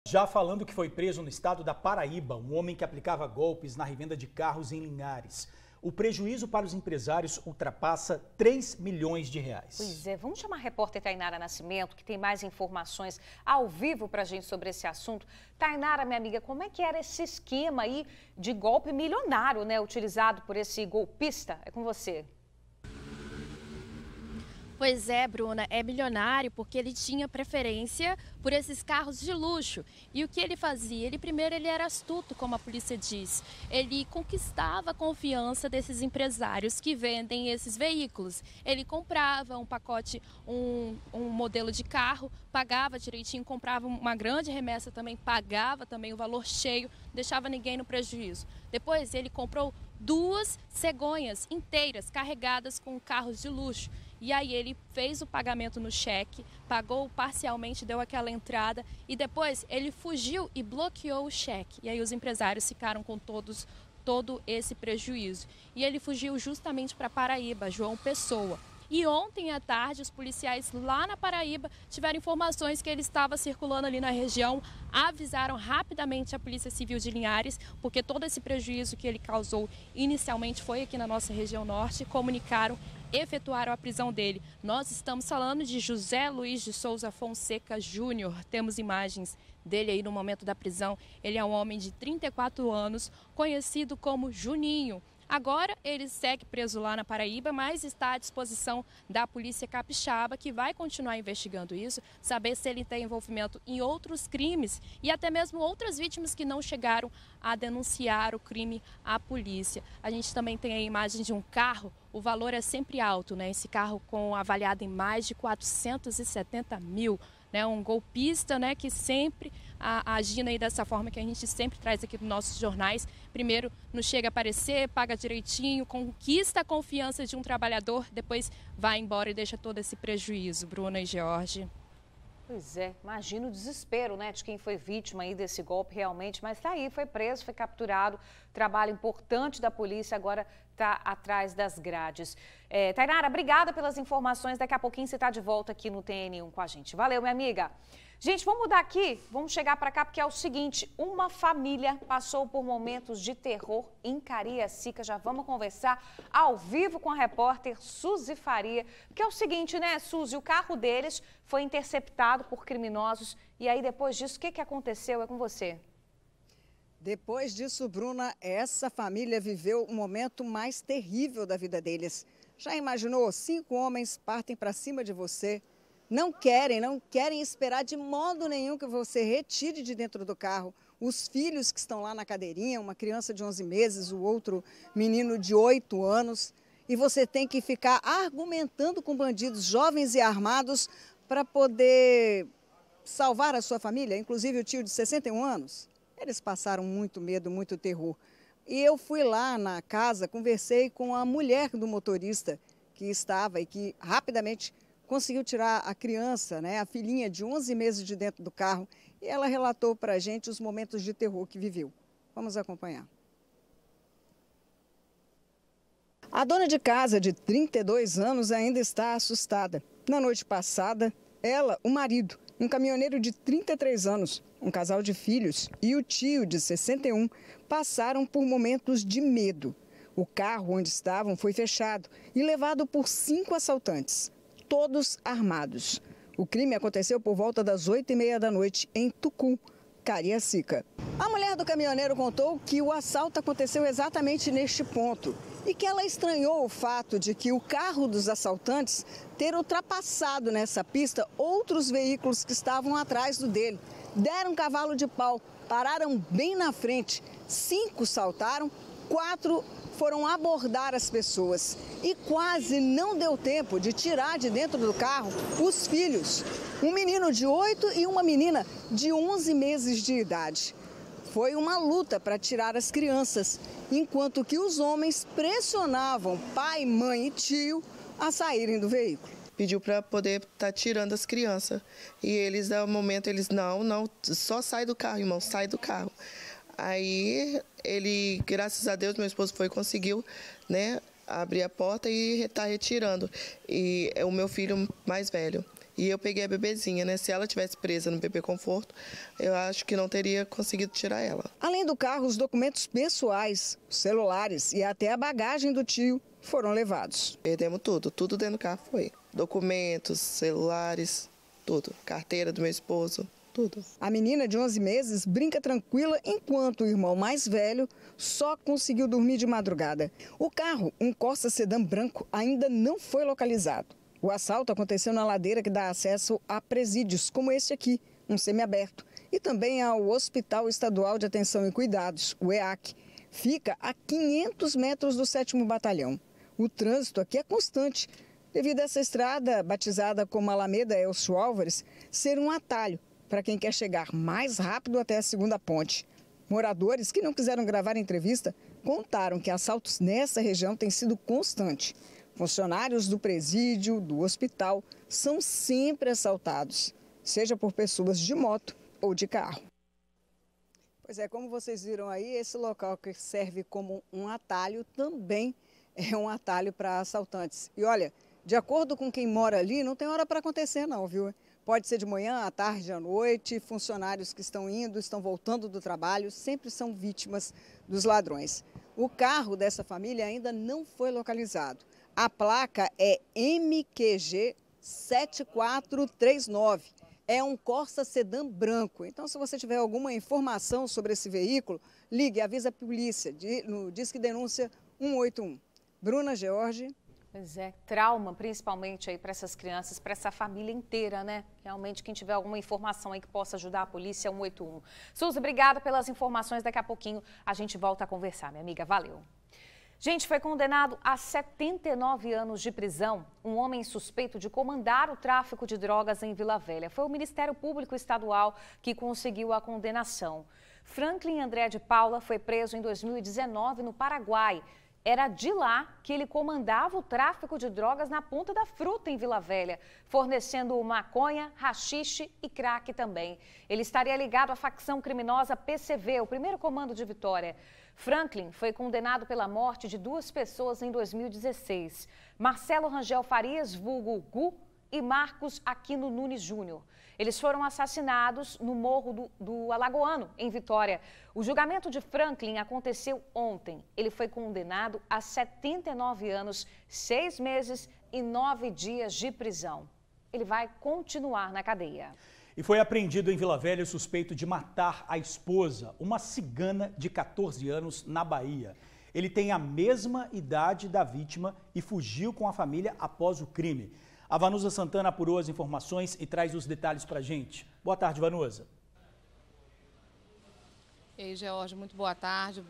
Já falando que foi preso no estado da Paraíba, um homem que aplicava golpes na revenda de carros em Linhares. O prejuízo para os empresários ultrapassa 3 milhões de reais. Pois é, vamos chamar a repórter Tainara Nascimento, que tem mais informações ao vivo para a gente sobre esse assunto. Tainara, minha amiga, como é que era esse esquema aí de golpe milionário, né, utilizado por esse golpista? É com você. Pois é, Bruna, é milionário porque ele tinha preferência por esses carros de luxo. E o que ele fazia? Ele era astuto, como a polícia diz. Ele conquistava a confiança desses empresários que vendem esses veículos. Ele comprava um pacote, um modelo de carro, pagava direitinho, comprava uma grande remessa também, pagava também o valor cheio, deixava ninguém no prejuízo. Depois ele comprou 2 cegonhas inteiras carregadas com carros de luxo. E aí ele fez o pagamento no cheque, pagou parcialmente, deu aquela entrada e depois ele fugiu e bloqueou o cheque. E aí os empresários ficaram com todo esse prejuízo. E ele fugiu justamente para Paraíba, João Pessoa. E ontem à tarde, os policiais lá na Paraíba tiveram informações que ele estava circulando ali na região, avisaram rapidamente a Polícia Civil de Linhares, porque todo esse prejuízo que ele causou inicialmente foi aqui na nossa região norte, comunicaram, efetuaram a prisão dele. Nós estamos falando de José Luiz de Souza Fonseca Júnior, temos imagens dele aí no momento da prisão. Ele é um homem de 34 anos, conhecido como Juninho. Agora ele segue preso lá na Paraíba, mas está à disposição da Polícia Capixaba, que vai continuar investigando isso, saber se ele tem envolvimento em outros crimes e até mesmo outras vítimas que não chegaram a denunciar o crime à polícia. A gente também tem a imagem de um carro, o valor é sempre alto, né? Esse carro avaliado em mais de 470 mil. Né, um golpista, né, que sempre agindo aí dessa forma que a gente sempre traz aqui nos nossos jornais. Primeiro não chega a aparecer, paga direitinho, conquista a confiança de um trabalhador, depois vai embora e deixa todo esse prejuízo. Bruna e George. Pois é, imagina o desespero, né, de quem foi vítima aí desse golpe realmente, mas tá aí, foi preso, foi capturado, trabalho importante da polícia, agora está atrás das grades. Tainara, obrigada pelas informações, daqui a pouquinho você está de volta aqui no TN1 com a gente. Valeu, minha amiga. Gente, vamos mudar aqui, vamos chegar para cá, porque é o seguinte, uma família passou por momentos de terror em Cariacica. Já vamos conversar ao vivo com a repórter Suzy Faria, porque é o seguinte, né, Suzy, o carro deles foi interceptado por criminosos e aí depois disso, o que aconteceu? É com você. Depois disso, Bruna, essa família viveu o momento mais terrível da vida deles. Já imaginou? 5 homens partem para cima de você. Não querem esperar de modo nenhum que você retire de dentro do carro os filhos que estão lá na cadeirinha, uma criança de 11 meses, o outro menino de 8 anos. E você tem que ficar argumentando com bandidos jovens e armados para poder salvar a sua família, inclusive o tio de 61 anos. Eles passaram muito medo, muito terror. E eu fui lá na casa, conversei com a mulher do motorista que estava e que rapidamente conseguiu tirar a criança, né, a filhinha de 11 meses de dentro do carro, e ela relatou para a gente os momentos de terror que viveu. Vamos acompanhar. A dona de casa, de 32 anos, ainda está assustada. Na noite passada, ela, o marido, um caminhoneiro de 33 anos, um casal de filhos e o tio de 61 passaram por momentos de medo. O carro onde estavam foi fechado e levado por 5 assaltantes, todos armados. O crime aconteceu por volta das 8h30 da noite em Tucum, Cariacica. A mulher do caminhoneiro contou que o assalto aconteceu exatamente neste ponto e que ela estranhou o fato de que o carro dos assaltantes ter ultrapassado nessa pista outros veículos que estavam atrás do dele. Deram um cavalo de pau, pararam bem na frente. 5 saltaram, 4 foram abordar as pessoas e quase não deu tempo de tirar de dentro do carro os filhos, um menino de 8 e uma menina de 11 meses de idade. Foi uma luta para tirar as crianças, enquanto que os homens pressionavam pai, mãe e tio a saírem do veículo. Pediu para poder estar tirando as crianças e eles, no momento, não, só sai do carro, irmão, sai do carro. Aí ele, graças a Deus, meu esposo conseguiu, né, abrir a porta e está retirando. E é o meu filho mais velho. E eu peguei a bebezinha, né? Se ela tivesse presa no bebê conforto, eu acho que não teria conseguido tirar ela. Além do carro, os documentos pessoais, os celulares e até a bagagem do tio foram levados. Perdemos tudo dentro do carro foi. Documentos, celulares, tudo. Carteira do meu esposo, tudo. A menina de 11 meses brinca tranquila enquanto o irmão mais velho só conseguiu dormir de madrugada. O carro, um Corsa sedã branco, ainda não foi localizado. O assalto aconteceu na ladeira que dá acesso a presídios, como este aqui, um semiaberto, e também ao Hospital Estadual de Atenção e Cuidados, o EAC. Fica a 500 metros do 7º Batalhão. O trânsito aqui é constante, devido a essa estrada, batizada como Alameda Elcio Álvares, ser um atalho para quem quer chegar mais rápido até a segunda ponte. Moradores que não quiseram gravar a entrevista contaram que assaltos nessa região têm sido constantes. Funcionários do presídio, do hospital, são sempre assaltados, seja por pessoas de moto ou de carro. Pois é, como vocês viram aí, esse local que serve como um atalho também é um atalho para assaltantes. E olha, de acordo com quem mora ali, não tem hora para acontecer não, viu? Pode ser de manhã, à tarde, à noite, funcionários que estão indo, estão voltando do trabalho, sempre são vítimas dos ladrões. O carro dessa família ainda não foi localizado. A placa é MQG 7439. É um Corsa sedã branco. Então, se você tiver alguma informação sobre esse veículo, ligue, avisa a polícia no Disque Denúncia 181. Bruna George. Pois é, trauma principalmente aí para essas crianças, para essa família inteira, né? Realmente, quem tiver alguma informação aí que possa ajudar a polícia, 181. Suzy, obrigada pelas informações. Daqui a pouquinho a gente volta a conversar, minha amiga. Valeu. Gente, foi condenado a 79 anos de prisão um homem suspeito de comandar o tráfico de drogas em Vila Velha. Foi o Ministério Público Estadual que conseguiu a condenação. Franklin André de Paula foi preso em 2019 no Paraguai. Era de lá que ele comandava o tráfico de drogas na Ponta da Fruta, em Vila Velha, fornecendo maconha, haxixe e crack também. Ele estaria ligado à facção criminosa PCV, o primeiro comando de Vitória. Franklin foi condenado pela morte de 2 pessoas em 2016. Marcelo Rangel Farias, vulgo Gu, e Marcos Aquino Nunes Júnior. Eles foram assassinados no Morro do Alagoano, em Vitória. O julgamento de Franklin aconteceu ontem. Ele foi condenado a 79 anos, 6 meses e 9 dias de prisão. Ele vai continuar na cadeia. E foi apreendido em Vila Velha o suspeito de matar a esposa, uma cigana de 14 anos, na Bahia. Ele tem a mesma idade da vítima e fugiu com a família após o crime. A Vanusa Santana apurou as informações e traz os detalhes para a gente. Boa tarde, Vanusa. Ei, George, muito boa tarde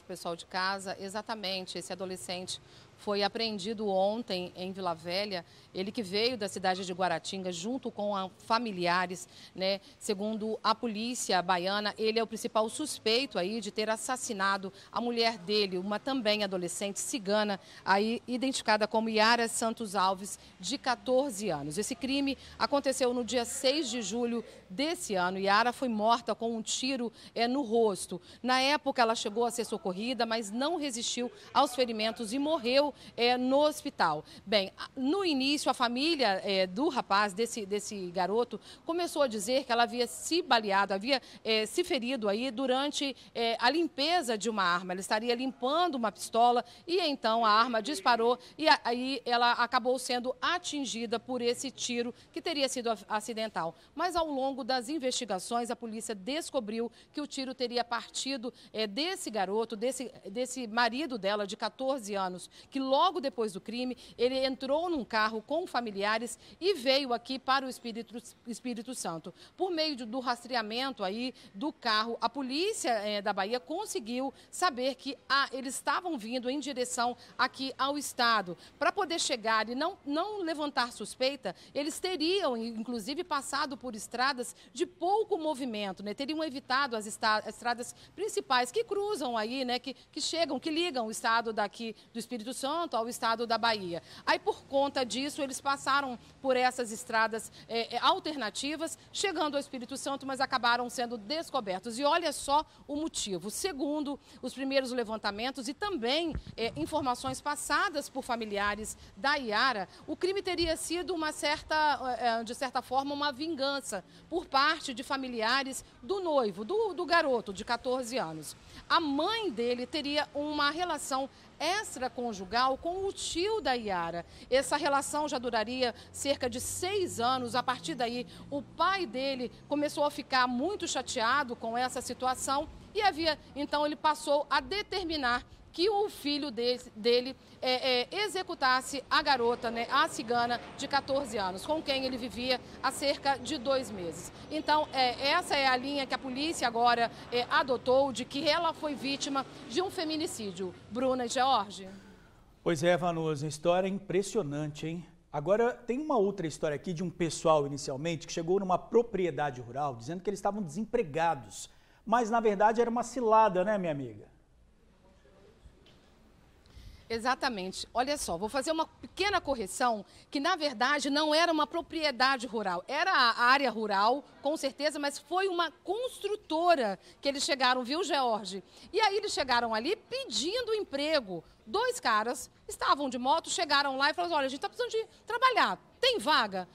pessoal de casa. Exatamente, esse adolescente foi apreendido ontem em Vila Velha, ele que veio da cidade de Guaratinga junto com familiares, né? Segundo a polícia baiana, ele é o principal suspeito aí de ter assassinado a mulher dele, uma também adolescente cigana, aí identificada como Yara Santos Alves, de 14 anos. Esse crime aconteceu no dia 6 de julho desse ano. Yara foi morta com um tiro no rosto. Na época ela chegou a ser socorrida, mas não resistiu aos ferimentos e morreu no hospital. Bem, no início a família do rapaz, desse garoto, começou a dizer que ela havia se baleado, havia se ferido aí durante a limpeza de uma arma. Ela estaria limpando uma pistola e então a arma disparou e aí ela acabou sendo atingida por esse tiro que teria sido acidental. Mas ao longo das investigações a polícia descobriu que o tiro teria partido desse garoto, desse marido dela de 14 anos, que logo depois do crime, ele entrou num carro com familiares e veio aqui para o Espírito Santo. Por meio do rastreamento aí do carro, a polícia da Bahia conseguiu saber que eles estavam vindo em direção aqui ao estado. Para poder chegar e não levantar suspeita, eles teriam, inclusive, passado por estradas de pouco movimento, né? Teriam evitado as estradas principais que cruzam aí, né? Que chegam, que ligam o estado daqui do Espírito Santo Santo ao estado da Bahia. Aí, por conta disso, eles passaram por essas estradas alternativas, chegando ao Espírito Santo, mas acabaram sendo descobertos. E olha só o motivo. Segundo os primeiros levantamentos e também informações passadas por familiares da Yara, o crime teria sido de certa forma, uma vingança por parte de familiares do noivo, do garoto de 14 anos. A mãe dele teria uma relação extraconjugal com o tio da Yara. Essa relação já duraria cerca de 6 anos. A partir daí, o pai dele começou a ficar muito chateado com essa situação e então ele passou a determinar que o filho dele executasse a garota, né, a cigana de 14 anos, com quem ele vivia há cerca de 2 meses. Então, essa é a linha que a polícia agora adotou, de que ela foi vítima de um feminicídio. Bruna e George. Pois é, Vanusa, história impressionante, hein? Agora, tem uma outra história aqui de um pessoal, inicialmente, que chegou numa propriedade rural, dizendo que eles estavam desempregados. Mas, na verdade, era uma cilada, né, minha amiga? Exatamente. Olha só, vou fazer uma pequena correção, que na verdade não era uma propriedade rural, era a área rural, com certeza, mas foi uma construtora que eles chegaram, viu, George? E aí eles chegaram ali pedindo emprego. 2 caras estavam de moto, chegaram lá e falaram: olha, a gente está precisando de trabalhar, tem vaga?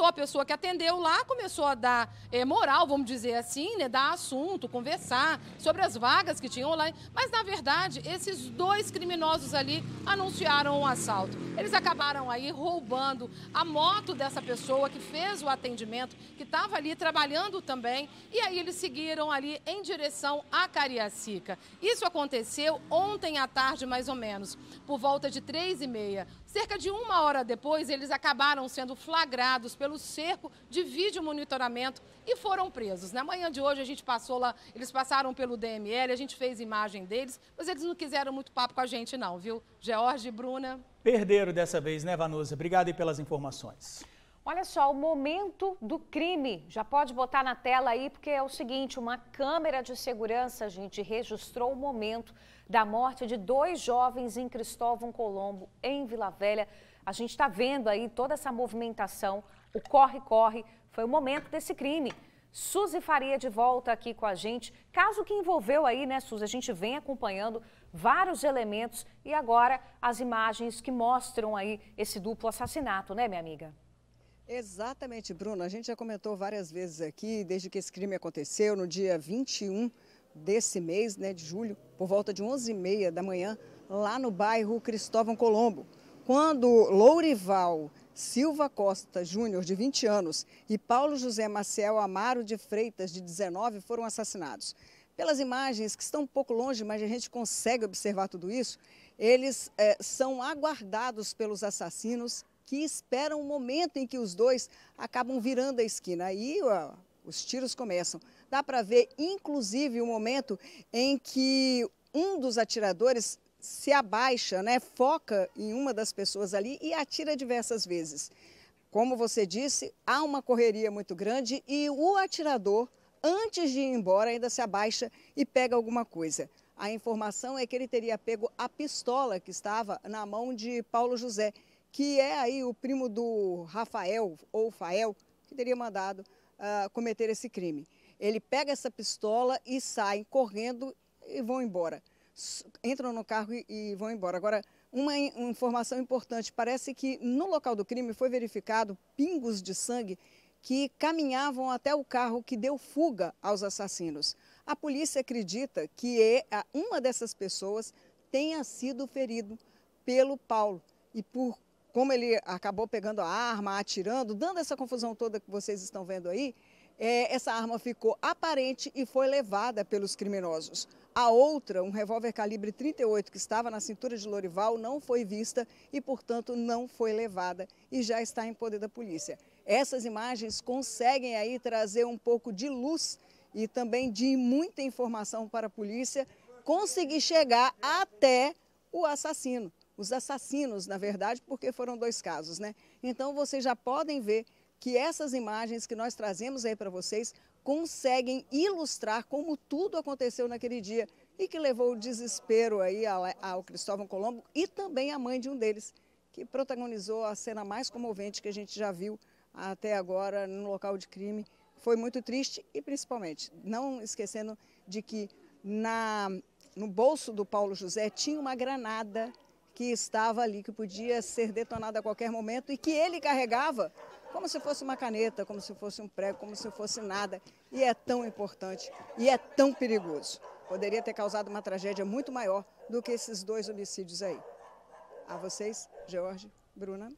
A pessoa que atendeu lá, começou a dar moral, vamos dizer assim, né, dar assunto, conversar sobre as vagas que tinham lá. Mas, na verdade, esses 2 criminosos ali anunciaram um assalto. Eles acabaram aí roubando a moto dessa pessoa que fez o atendimento, que estava ali trabalhando também, e aí eles seguiram ali em direção a Cariacica. Isso aconteceu ontem à tarde, mais ou menos, por volta de 3h30. Cerca de 1 hora depois, eles acabaram sendo flagrados pelo cerco de vídeo monitoramento e foram presos. Na manhã de hoje a gente passou lá, eles passaram pelo DML, a gente fez imagem deles, mas eles não quiseram muito papo com a gente não, viu? George e Bruna. Perderam dessa vez, né, Vanusa? Obrigado aí pelas informações. Olha só, o momento do crime. Já pode botar na tela aí, porque é o seguinte, uma câmera de segurança, gente, registrou o momento da morte de 2 jovens em Cristóvão Colombo, em Vila Velha. A gente está vendo aí toda essa movimentação, o corre-corre, foi o momento desse crime. Suzy Faria de volta aqui com a gente. Caso que envolveu aí, né, Suzy? A gente vem acompanhando vários elementos e agora as imagens que mostram aí esse duplo assassinato, né, minha amiga? Exatamente, Bruna. A gente já comentou várias vezes aqui, desde que esse crime aconteceu, no dia 21 desse mês, né, de julho, por volta de 11h30 da manhã, lá no bairro Cristóvão Colombo, quando Lourival Silva Costa Júnior, de 20 anos, e Paulo José Maciel Amaro de Freitas, de 19, foram assassinados. Pelas imagens, que estão um pouco longe, mas a gente consegue observar tudo isso, eles são aguardados pelos assassinos, que esperam o momento em que os 2 acabam virando a esquina. Aí os tiros começam. Dá para ver, inclusive, o momento em que um dos atiradores se abaixa, né, foca em uma das pessoas ali e atira diversas vezes. Como você disse, há uma correria muito grande e o atirador, antes de ir embora, ainda se abaixa e pega alguma coisa. A informação é que ele teria pego a pistola que estava na mão de Paulo José, que é aí o primo do Rafael, ou Fael, que teria mandado cometer esse crime. Ele pega essa pistola e sai correndo e vão embora. Entram no carro e vão embora. Agora, uma informação importante, parece que no local do crime foi verificado pingos de sangue que caminhavam até o carro que deu fuga aos assassinos. A polícia acredita que uma dessas pessoas tenha sido ferido pelo Paulo e como ele acabou pegando a arma, atirando, dando essa confusão toda que vocês estão vendo aí, essa arma ficou aparente e foi levada pelos criminosos. A outra, um revólver calibre 38 que estava na cintura de Lourival, não foi vista e, portanto, não foi levada e já está em poder da polícia. Essas imagens conseguem aí trazer um pouco de luz e também de muita informação para a polícia conseguir chegar até o assassino. Os assassinos, na verdade, porque foram 2 casos, né? Então, vocês já podem ver que essas imagens que nós trazemos aí para vocês conseguem ilustrar como tudo aconteceu naquele dia e que levou o desespero aí ao Cristóvão Colombo e também à mãe de um deles, que protagonizou a cena mais comovente que a gente já viu até agora no local de crime. Foi muito triste e, principalmente, não esquecendo de que no bolso do Paulo José tinha uma granada que estava ali, que podia ser detonada a qualquer momento e que ele carregava como se fosse uma caneta, como se fosse um prego, como se fosse nada. E é tão importante e é tão perigoso. Poderia ter causado uma tragédia muito maior do que esses 2 homicídios aí. A vocês, George, Bruna.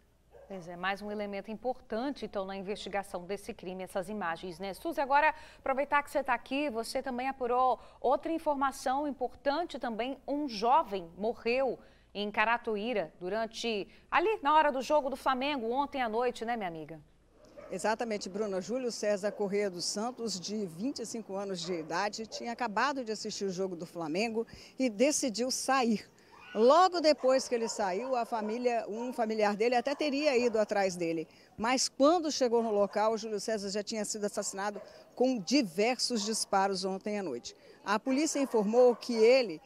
Pois é, mais um elemento importante, então, na investigação desse crime, essas imagens, né? Suzy, agora, aproveitar que você está aqui, você também apurou outra informação importante também. Um jovem morreu em Caratuíra ali na hora do jogo do Flamengo, ontem à noite, né, minha amiga? Exatamente, Bruna. Júlio César Corrêa dos Santos, de 25 anos de idade, tinha acabado de assistir o jogo do Flamengo e decidiu sair. Logo depois que ele saiu, um familiar dele até teria ido atrás dele. Mas quando chegou no local, Júlio César já tinha sido assassinado com diversos disparos ontem à noite. A polícia informou que ele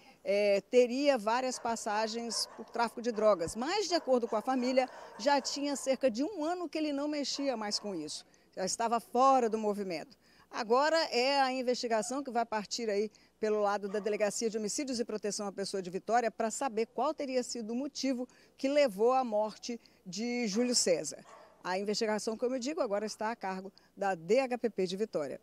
teria várias passagens por tráfico de drogas, mas, de acordo com a família, já tinha cerca de 1 ano que ele não mexia mais com isso. Já estava fora do movimento. Agora é a investigação que vai partir aí pelo lado da Delegacia de Homicídios e Proteção à Pessoa de Vitória para saber qual teria sido o motivo que levou à morte de Júlio César. A investigação, como eu digo, agora está a cargo da DHPP de Vitória.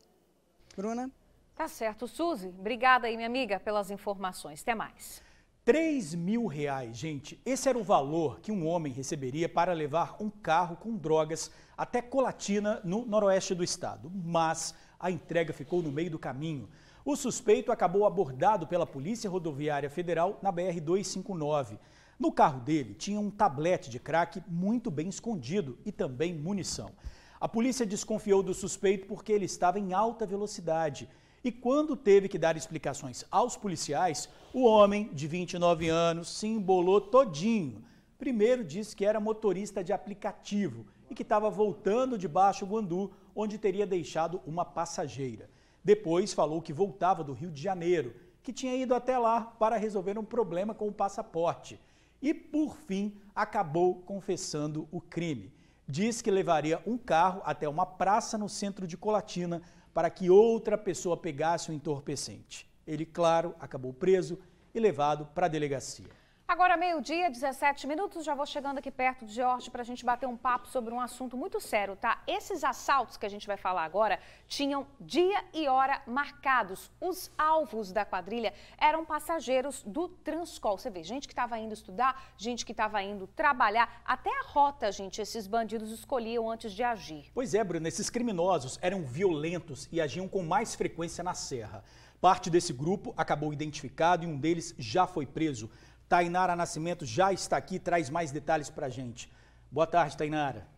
Bruna? Tá certo, Suzy. Obrigada aí, minha amiga, pelas informações. Até mais. R$3.000, gente. Esse era o valor que um homem receberia para levar um carro com drogas até Colatina, no noroeste do estado. Mas a entrega ficou no meio do caminho. O suspeito acabou abordado pela Polícia Rodoviária Federal na BR-259. No carro dele tinha um tablete de crack muito bem escondido e também munição. A polícia desconfiou do suspeito porque ele estava em alta velocidade. E quando teve que dar explicações aos policiais, o homem, de 29 anos, se embolou todinho. Primeiro disse que era motorista de aplicativo e que estava voltando de Baixo Guandu, onde teria deixado uma passageira. Depois falou que voltava do Rio de Janeiro, que tinha ido até lá para resolver um problema com o passaporte. E, por fim, acabou confessando o crime. Diz que levaria um carro até uma praça no centro de Colatina para que outra pessoa pegasse o entorpecente. Ele, claro, acabou preso e levado para a delegacia. Agora, 12h17, já vou chegando aqui perto de George para a gente bater um papo sobre um assunto muito sério, tá? Esses assaltos que a gente vai falar agora tinham dia e hora marcados. Os alvos da quadrilha eram passageiros do Transcol. Você vê, gente que estava indo estudar, gente que estava indo trabalhar, até a rota, gente, esses bandidos escolhiam antes de agir. Pois é, Bruna, esses criminosos eram violentos e agiam com mais frequência na Serra. Parte desse grupo acabou identificado e um deles já foi preso. Tainara Nascimento já está aqui e traz mais detalhes para a gente. Boa tarde, Tainara.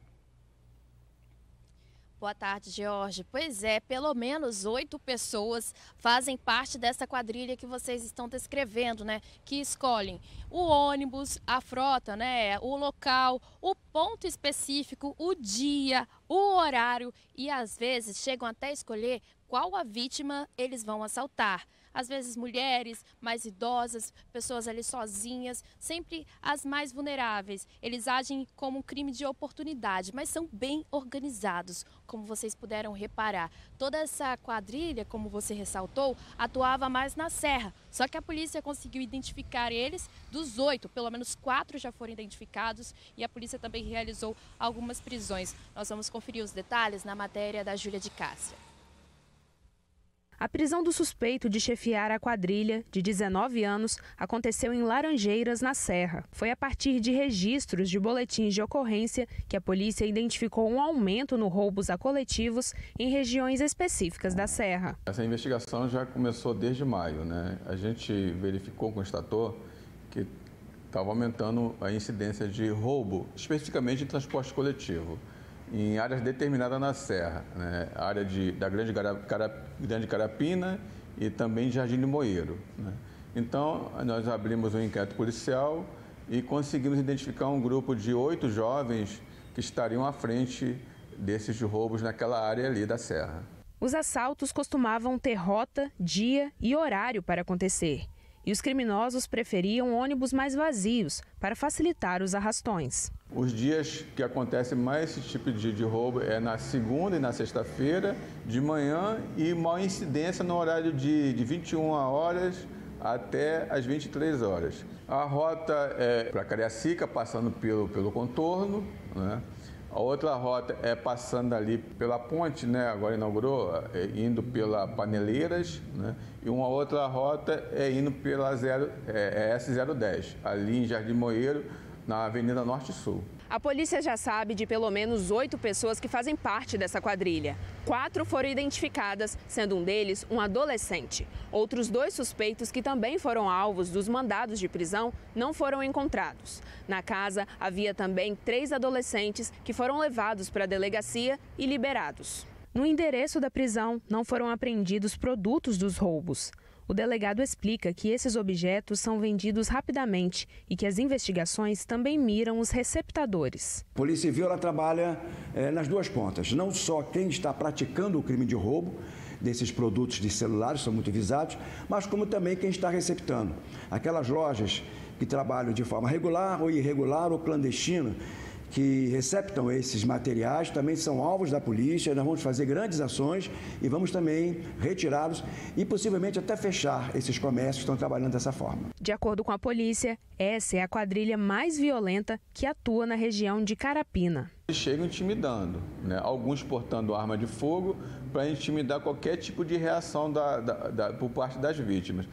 Boa tarde, George. Pois é, pelo menos 8 pessoas fazem parte dessa quadrilha que vocês estão descrevendo, né? Que escolhem o ônibus, a frota, né? O local, o ponto específico, o dia, o horário e às vezes chegam até a escolher qual a vítima eles vão assaltar. Às vezes mulheres, mais idosas, pessoas ali sozinhas, sempre as mais vulneráveis. Eles agem como um crime de oportunidade, mas são bem organizados, como vocês puderam reparar. Toda essa quadrilha, como você ressaltou, atuava mais na Serra. Só que a polícia conseguiu identificar eles. Dos 8, pelo menos 4 já foram identificados e a polícia também realizou algumas prisões. Nós vamos conferir os detalhes na matéria da Júlia de Cássia. A prisão do suspeito de chefiar a quadrilha, de 19 anos, aconteceu em Laranjeiras, na Serra. Foi a partir de registros de boletins de ocorrência que a polícia identificou um aumento no roubos a coletivos em regiões específicas da Serra. Essa investigação já começou desde maio, né? A gente verificou, constatou que estava aumentando a incidência de roubo, especificamente em transporte coletivo, em áreas determinadas na Serra, né? A área da Grande Carapina e também de Jardim de Moeiro, né? Então, nós abrimos um inquérito policial e conseguimos identificar um grupo de 8 jovens que estariam à frente desses roubos naquela área ali da Serra. Os assaltos costumavam ter rota, dia e horário para acontecer. e os criminosos preferiam ônibus mais vazios para facilitar os arrastões. Os dias que acontece mais esse tipo de roubo é na segunda e na sexta-feira, de manhã, e maior incidência no horário de 21 horas até as 23 horas. A rota é para Cariacica, passando pelo contorno, né? A outra rota é passando ali pela ponte, né? Agora inaugurou, indo pela Paneleiras, né? E uma outra rota é indo pela S010, ali em Jardim Moeiro, na Avenida Norte Sul. A polícia já sabe de pelo menos 8 pessoas que fazem parte dessa quadrilha. 4 foram identificadas, sendo um deles um adolescente. Outros 2 suspeitos, que também foram alvos dos mandados de prisão, não foram encontrados. Na casa, havia também 3 adolescentes que foram levados para a delegacia e liberados. No endereço da prisão, não foram apreendidos produtos dos roubos. O delegado explica que esses objetos são vendidos rapidamente e que as investigações também miram os receptadores. A Polícia Civil ela trabalha nas duas pontas, não só quem está praticando o crime de roubo desses produtos de celulares, são muito visados, mas como também quem está receptando. Aquelas lojas que trabalham de forma regular ou irregular ou clandestina, que receptam esses materiais, também são alvos da polícia. Nós vamos fazer grandes ações e vamos também retirá-los e possivelmente até fechar esses comércios que estão trabalhando dessa forma. De acordo com a polícia, essa é a quadrilha mais violenta que atua na região de Carapina. Eles chegam intimidando, né? Alguns portando arma de fogo para intimidar qualquer tipo de reação por parte das vítimas.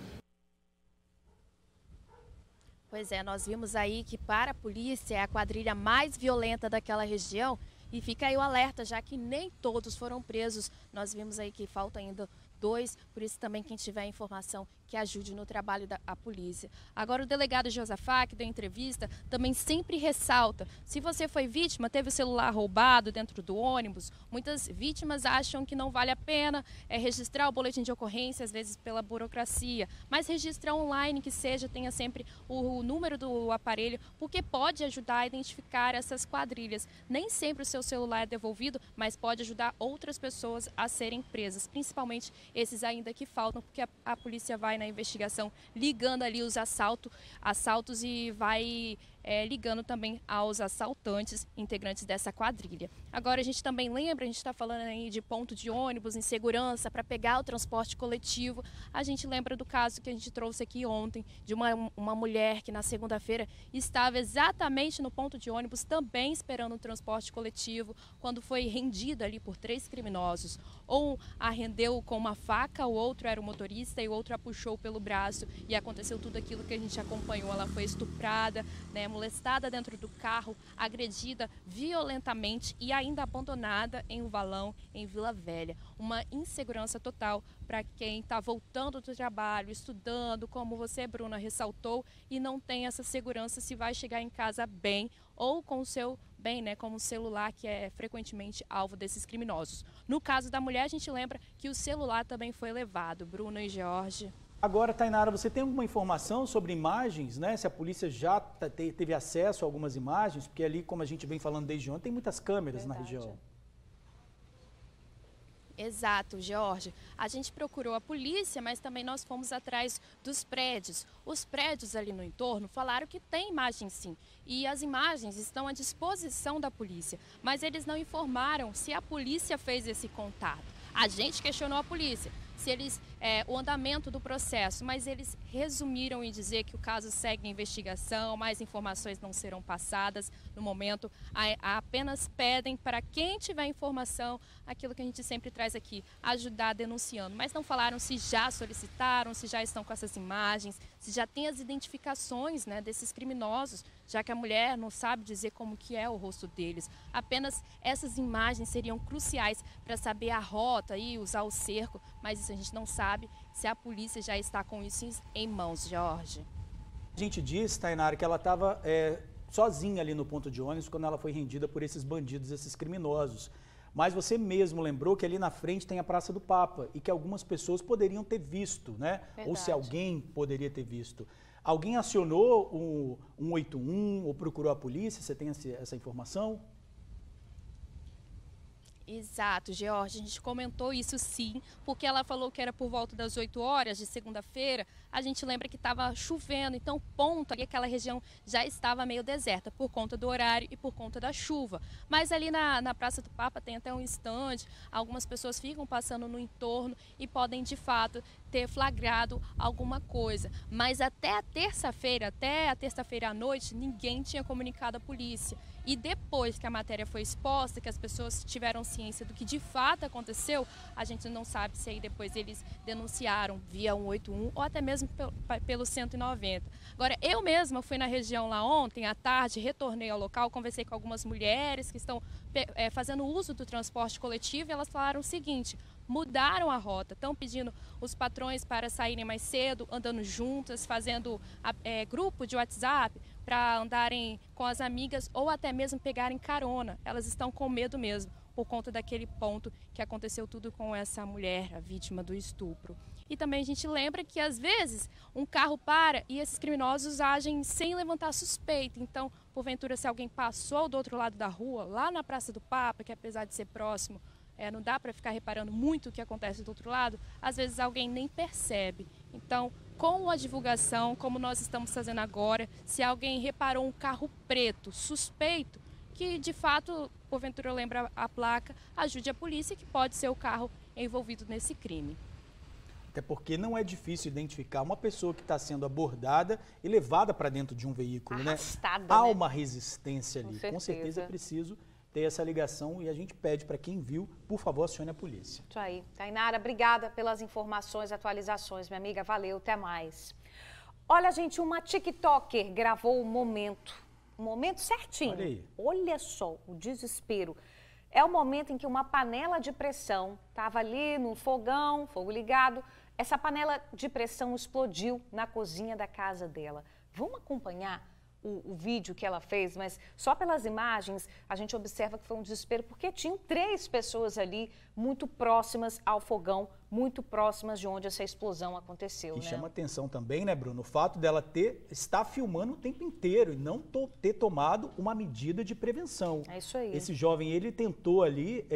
Pois é, nós vimos aí que para a polícia é a quadrilha mais violenta daquela região e fica aí o alerta, já que nem todos foram presos. Nós vimos aí que falta ainda 2, por isso também quem tiver informação que ajude no trabalho da polícia. Agora o delegado Josafá, que deu entrevista, também sempre ressalta, se você foi vítima, teve o celular roubado dentro do ônibus, muitas vítimas acham que não vale a pena registrar o boletim de ocorrência, às vezes pela burocracia, mas registrar online, que seja, tenha sempre o número do aparelho, porque pode ajudar a identificar essas quadrilhas. Nem sempre o seu celular é devolvido, mas pode ajudar outras pessoas a serem presas, principalmente esses ainda que faltam, porque a polícia vai na investigação ligando ali os assaltos e vai ligando também aos assaltantes, integrantes dessa quadrilha. Agora a gente também lembra, a gente está falando aí de ponto de ônibus, insegurança para pegar o transporte coletivo. A gente lembra do caso que a gente trouxe aqui ontem, de uma mulher que na segunda-feira estava exatamente no ponto de ônibus, também esperando o transporte coletivo, quando foi rendida ali por 3 criminosos. Ou a rendeu com uma faca, o outro era o motorista e o outro a puxou pelo braço e aconteceu tudo aquilo que a gente acompanhou. Ela foi estuprada, né, molestada dentro do carro, agredida violentamente e ainda abandonada em um valão em Vila Velha. Uma insegurança total para quem está voltando do trabalho, estudando, como você, Bruna, ressaltou, e não tem essa segurança se vai chegar em casa bem ou com o seu bem, né, como o celular, que é frequentemente alvo desses criminosos. No caso da mulher, a gente lembra que o celular também foi levado. Bruna e Jorge. Agora, Tainara, você tem alguma informação sobre imagens, né? Se a polícia já teve acesso a algumas imagens, porque ali, como a gente vem falando desde ontem, tem muitas câmeras na região. Exato, Jorge. A gente procurou a polícia, mas também nós fomos atrás dos prédios. Os prédios ali no entorno falaram que tem imagens sim, e as imagens estão à disposição da polícia, mas eles não informaram se a polícia fez esse contato. A gente questionou a polícia se eles o andamento do processo, mas eles resumiram em dizer que o caso segue em investigação, mais informações não serão passadas no momento, apenas pedem para quem tiver informação, aquilo que a gente sempre traz aqui, ajudar denunciando, mas não falaram se já solicitaram, se já estão com essas imagens, se já tem as identificações, né, desses criminosos, já que a mulher não sabe dizer como que é o rosto deles. Apenas essas imagens seriam cruciais para saber a rota e usar o cerco, mas isso a gente não sabe se a polícia já está com isso em mãos, Jorge. A gente disse, Tainara, que ela estava sozinha ali no ponto de ônibus quando ela foi rendida por esses bandidos, esses criminosos. Mas você mesmo lembrou que ali na frente tem a Praça do Papa e que algumas pessoas poderiam ter visto, né? Verdade. Ou se alguém poderia ter visto. Alguém acionou o 181 ou procurou a polícia? Você tem essa informação? Exato, Georgia, a gente comentou isso sim, porque ela falou que era por volta das 8 horas de segunda-feira. A gente lembra que estava chovendo, então ponto ali aquela região já estava meio deserta por conta do horário e por conta da chuva. Mas ali na Praça do Papa tem até um estande, algumas pessoas ficam passando no entorno e podem de fato ter flagrado alguma coisa. Mas até a terça-feira à noite, ninguém tinha comunicado à polícia. E depois que a matéria foi exposta, que as pessoas tiveram ciência do que de fato aconteceu, a gente não sabe se aí depois eles denunciaram via 181 ou até mesmo pelo 190. Agora, eu mesma fui na região lá ontem, à tarde, retornei ao local, conversei com algumas mulheres que estão fazendo uso do transporte coletivo e elas falaram o seguinte: mudaram a rota, estão pedindo os patrões para saírem mais cedo, andando juntas, fazendo grupo de WhatsApp para andarem com as amigas ou até mesmo pegarem carona. Elas estão com medo mesmo, por conta daquele ponto que aconteceu tudo com essa mulher, a vítima do estupro. E também a gente lembra que às vezes um carro para e esses criminosos agem sem levantar suspeita. Então, porventura, se alguém passou do outro lado da rua, lá na Praça do Papa, que apesar de ser próximo, não dá para ficar reparando muito o que acontece do outro lado, às vezes alguém nem percebe. Então, com a divulgação, como nós estamos fazendo agora, se alguém reparou um carro preto suspeito, que de fato, porventura lembra a placa, ajude a polícia, que pode ser o carro envolvido nesse crime. Até porque não é difícil identificar uma pessoa que está sendo abordada e levada para dentro de um veículo, arrastada, né? Há uma resistência ali. Com certeza é preciso ter essa ligação e a gente pede para quem viu, por favor, acione a polícia. Isso aí. Tainara, obrigada pelas informações, atualizações, minha amiga. Valeu, até mais. Olha, gente, uma TikToker gravou o momento certinho. Olha aí. Olha só o desespero. É o momento em que uma panela de pressão estava ali no fogão, fogo ligado. Essa panela de pressão explodiu na cozinha da casa dela. Vamos acompanhar o vídeo que ela fez, mas só pelas imagens a gente observa que foi um desespero, porque tinham 3 pessoas ali muito próximas ao fogão, muito próximas de onde essa explosão aconteceu. E chama atenção também, né, Bruno, o fato dela estar filmando o tempo inteiro e não ter tomado uma medida de prevenção. É isso aí. Esse jovem, ele tentou ali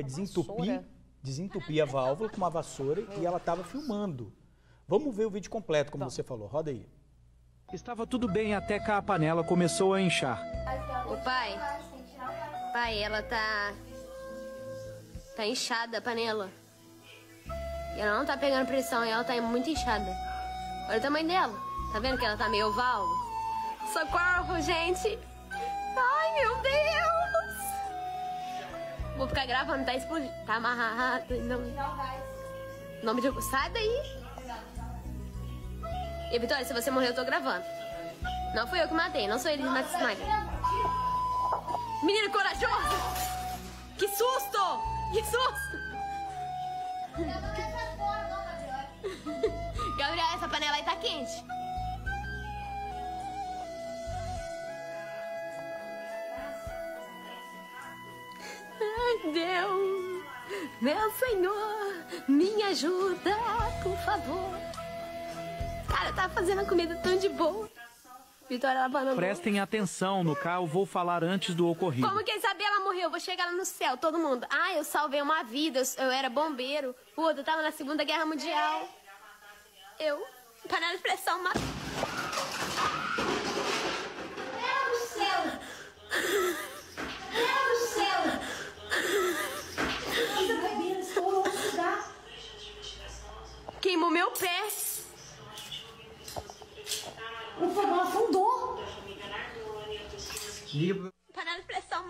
desentupir a válvula com uma vassoura e ela estava filmando. Vamos ver o vídeo completo, como você falou. Roda aí. Estava tudo bem até que a panela começou a inchar. Ô pai, ela tá inchada a panela. E ela não tá pegando pressão e ela tá muito inchada. Olha o tamanho dela. Tá vendo que ela tá meio oval? Socorro, gente! Ai, meu Deus! Vou ficar gravando, tá explodindo. Tá amarrado. Nome de... Sai daí! E Vitória, se você morrer, eu tô gravando. Não fui eu que matei, não sou ele que matou esse sniper. Menino corajoso! Que susto! Que susto! Gabriel, essa panela aí tá quente. Ai, Deus! Meu Senhor, me ajuda, por favor. Cara, tá fazendo a comida tão de boa. Vitória lavando. Prestem atenção no carro, vou falar antes do ocorrido. Como quem sabe ela morreu? Eu vou chegar lá no céu, todo mundo. Ah, eu salvei uma vida, eu era bombeiro. Puta, eu tava na Segunda Guerra Mundial. Panela de pressão, Meu Deus do céu! Meu Deus do céu! Essa bebida estourou no lugar. Queimou meu pé. O fogão afundou. Panela de pressão.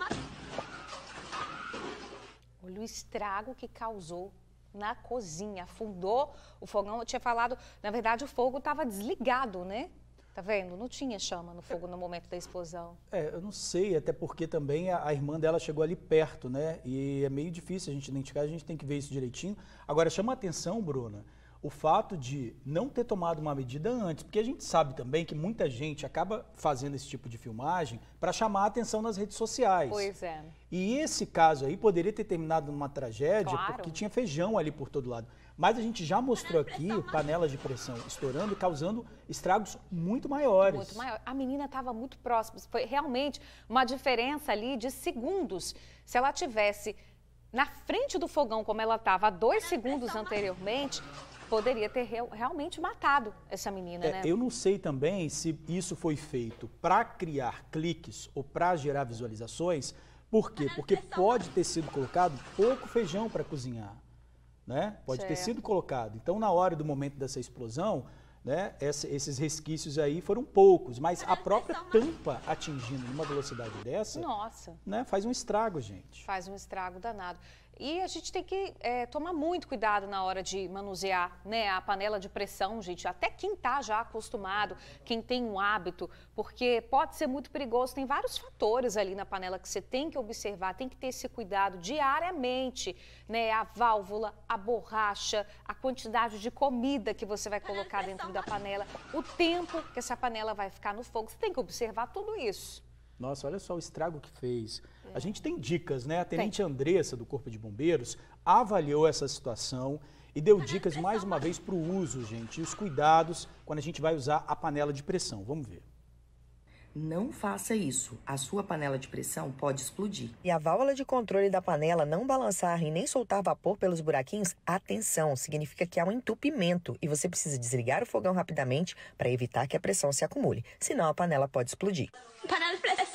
Olha o estrago que causou na cozinha. Afundou o fogão. Eu tinha falado, na verdade, o fogo estava desligado, né? Tá vendo? Não tinha chama no fogo no momento da explosão. Eu não sei, até porque também a irmã dela chegou ali perto, né? E é meio difícil a gente identificar, a gente tem que ver isso direitinho. Agora, chama a atenção, Bruna, o fato de não ter tomado uma medida antes, porque a gente sabe também que muita gente acaba fazendo esse tipo de filmagem para chamar a atenção nas redes sociais. Pois é. E esse caso aí poderia ter terminado numa tragédia, claro, porque tinha feijão ali por todo lado. Mas a gente já mostrou aqui panelas de pressão estourando e causando estragos muito maiores. Muito maior. A menina estava muito próxima. Foi realmente uma diferença ali de segundos. Se ela tivesse na frente do fogão, como ela estava há 2 segundos anteriormente, poderia ter realmente matado essa menina, né? Eu não sei também se isso foi feito para criar cliques ou para gerar visualizações. Por quê? Porque pode ter sido colocado pouco feijão para cozinhar, né? Pode ter sido colocado. Então, na hora do momento dessa explosão, né, esses resquícios aí foram poucos, mas a própria tampa atingindo numa velocidade dessa, né, faz um estrago, gente. Faz um estrago danado. E a gente tem que tomar muito cuidado na hora de manusear, né, a panela de pressão, gente. Até quem está já acostumado, quem tem um hábito, porque pode ser muito perigoso. Tem vários fatores ali na panela que você tem que observar, tem que ter esse cuidado diariamente, né? A válvula, a borracha, a quantidade de comida que você vai colocar dentro da panela, o tempo que essa panela vai ficar no fogo. Você tem que observar tudo isso. Nossa, olha só o estrago que fez. A gente tem dicas, né? A Tenente Andressa, do Corpo de Bombeiros, avaliou essa situação e deu dicas, mais uma vez, para o uso, gente, e os cuidados quando a gente vai usar a panela de pressão. Vamos ver. Não faça isso. A sua panela de pressão pode explodir. E a válvula de controle da panela não balançar e nem soltar vapor pelos buraquinhos, atenção, significa que há um entupimento e você precisa desligar o fogão rapidamente para evitar que a pressão se acumule. Senão a panela pode explodir. Panela de pressão.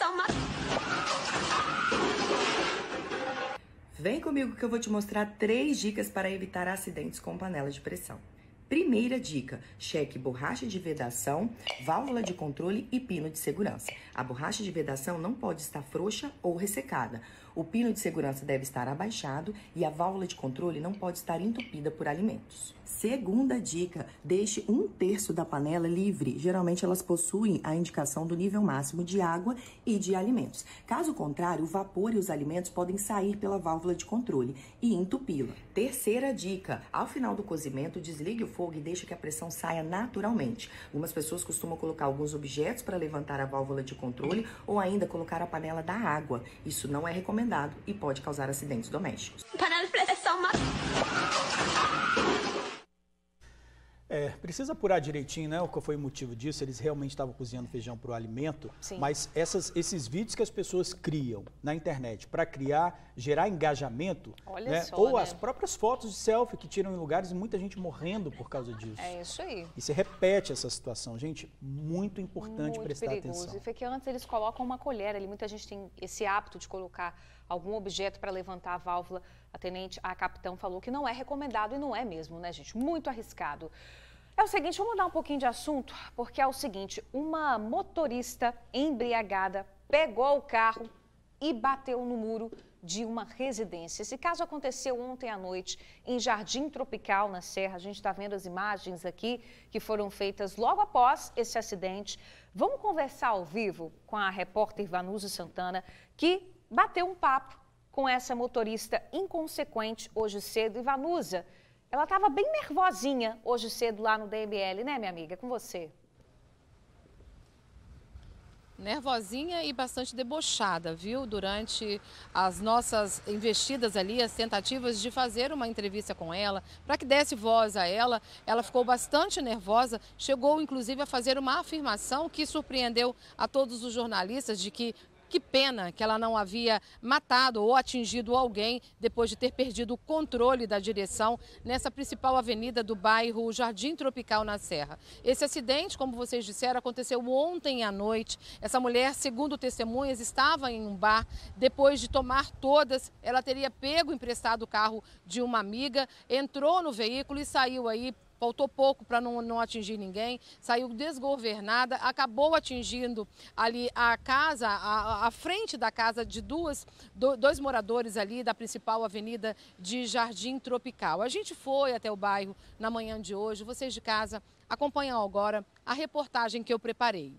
Vem comigo que eu vou te mostrar 3 dicas para evitar acidentes com panela de pressão. Primeira dica, cheque borracha de vedação, válvula de controle e pino de segurança. A borracha de vedação não pode estar frouxa ou ressecada. O pino de segurança deve estar abaixado e a válvula de controle não pode estar entupida por alimentos. Segunda dica, deixe 1/3 da panela livre. Geralmente elas possuem a indicação do nível máximo de água e de alimentos. Caso contrário, o vapor e os alimentos podem sair pela válvula de controle e entupi-la. Terceira dica, ao final do cozimento, desligue o fogo e deixe que a pressão saia naturalmente. Algumas pessoas costumam colocar alguns objetos para levantar a válvula de controle ou ainda colocar a panela da água. Isso não é recomendado e pode causar acidentes domésticos. Panela de pressão. Precisa apurar direitinho, né, qual foi o motivo disso, eles realmente estavam cozinhando feijão para o alimento, mas esses vídeos que as pessoas criam na internet para gerar engajamento, né, ou as próprias fotos de selfie que tiram em lugares e muita gente morrendo por causa disso. É isso aí. E se repete essa situação, gente, muito importante prestar atenção. E foi que antes eles colocam uma colher ali, muita gente tem esse hábito de colocar algum objeto para levantar a válvula. A capitão falou que não é recomendado e não é mesmo, né, gente? Muito arriscado. É o seguinte, vamos mudar um pouquinho de assunto, porque é o seguinte, uma motorista embriagada pegou o carro e bateu no muro de uma residência. Esse caso aconteceu ontem à noite em Jardim Tropical, na Serra. A gente está vendo as imagens aqui que foram feitas logo após esse acidente. Vamos conversar ao vivo com a repórter Vanusa Santana, que bateu um papo com essa motorista inconsequente hoje cedo. E Vanusa, ela estava bem nervosinha hoje cedo lá no DML, né, minha amiga? É com você. Nervosinha e bastante debochada, viu? Durante as nossas investidas ali, as tentativas de fazer uma entrevista com ela, para que desse voz a ela, ela ficou bastante nervosa, chegou inclusive a fazer uma afirmação que surpreendeu a todos os jornalistas de que pena que ela não havia matado ou atingido alguém depois de ter perdido o controle da direção nessa principal avenida do bairro Jardim Tropical, na Serra. Esse acidente, como vocês disseram, aconteceu ontem à noite. Essa mulher, segundo testemunhas, estava em um bar. Depois de tomar todas, ela teria pego emprestado o carro de uma amiga, entrou no veículo e saiu aí. Faltou pouco para não atingir ninguém, saiu desgovernada, acabou atingindo ali a casa, a frente da casa de dois moradores ali da principal avenida de Jardim Tropical. A gente foi até o bairro na manhã de hoje, vocês de casa acompanham agora a reportagem que eu preparei.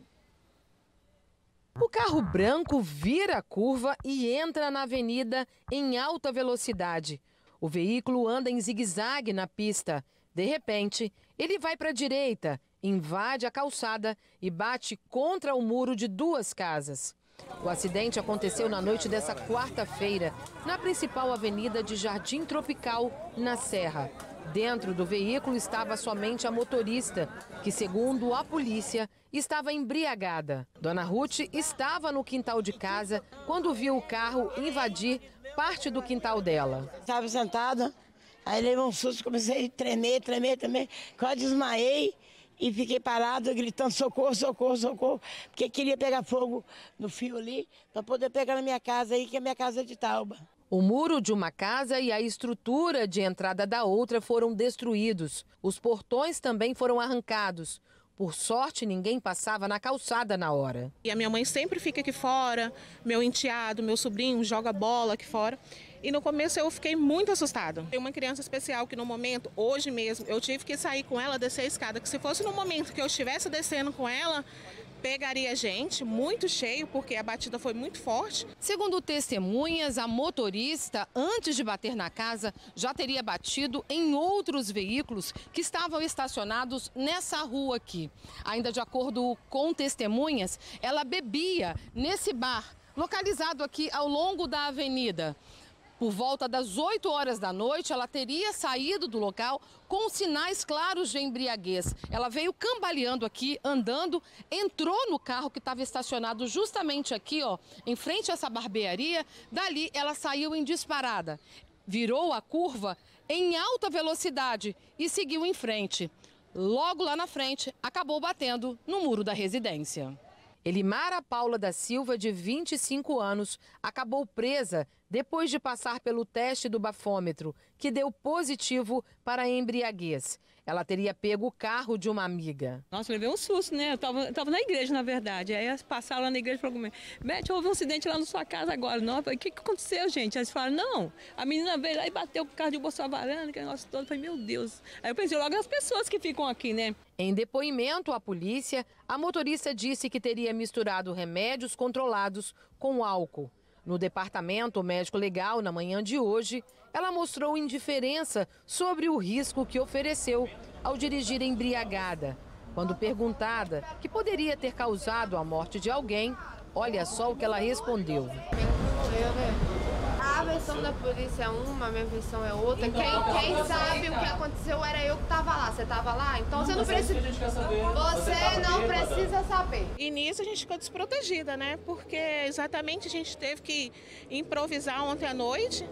O carro branco vira a curva e entra na avenida em alta velocidade. O veículo anda em zigue-zague na pista. De repente, ele vai para a direita, invade a calçada e bate contra o muro de 2 casas. O acidente aconteceu na noite dessa quarta-feira, na principal avenida de Jardim Tropical, na Serra. Dentro do veículo estava somente a motorista, que, segundo a polícia, estava embriagada. Dona Ruth estava no quintal de casa quando viu o carro invadir parte do quintal dela. Estava sentada, aí levei um susto, comecei a tremer, quase desmaiei e fiquei parada gritando socorro, socorro, socorro, porque queria pegar fogo no fio ali para poder pegar na minha casa aí, que é a minha casa é de Tauba. O muro de uma casa e a estrutura de entrada da outra foram destruídos. Os portões também foram arrancados. Por sorte, ninguém passava na calçada na hora. E a minha mãe sempre fica aqui fora, meu enteado, meu sobrinho joga bola aqui fora. E no começo eu fiquei muito assustada. Tem uma criança especial que no momento, hoje mesmo, eu tive que sair com ela, descer a escada. Que se fosse no momento que eu estivesse descendo com ela, pegaria gente, muito cheio, porque a batida foi muito forte. Segundo testemunhas, a motorista, antes de bater na casa, já teria batido em outros veículos que estavam estacionados nessa rua aqui. Ainda de acordo com testemunhas, ela bebia nesse bar, localizado aqui ao longo da avenida. Por volta das 8 horas da noite, ela teria saído do local com sinais claros de embriaguez. Ela veio cambaleando aqui, andando, entrou no carro que estava estacionado justamente aqui, ó, em frente a essa barbearia. Dali, ela saiu em disparada, virou a curva em alta velocidade e seguiu em frente. Logo lá na frente, acabou batendo no muro da residência. Elimara Paula da Silva, de 25 anos, acabou presa depois de passar pelo teste do bafômetro, que deu positivo para a embriaguez. Ela teria pego o carro de uma amiga. Nossa, eu levei um susto, né? Eu tava na igreja, na verdade. Aí elas passaram lá na igreja e falaram: Beth, houve um acidente lá na sua casa agora. Não, eu falei: o que aconteceu, gente? Aí eles falaram: não, a menina veio lá e bateu com o carro de bolsa varanda, que negócio todo. Eu falei: meu Deus. Aí eu pensei logo nas pessoas que ficam aqui, né? Em depoimento à polícia, a motorista disse que teria misturado remédios controlados com álcool. No departamento médico legal, na manhã de hoje, ela mostrou indiferença sobre o risco que ofereceu ao dirigir embriagada. Quando perguntada que poderia ter causado a morte de alguém, olha só o que ela respondeu. A versão da polícia é uma, a minha versão é outra. Quem sabe o que aconteceu era eu que estava lá. Você estava lá? Então você não precisa. Você não precisa saber. E nisso a gente ficou desprotegida, né? Porque exatamente a gente teve que improvisar ontem à noite.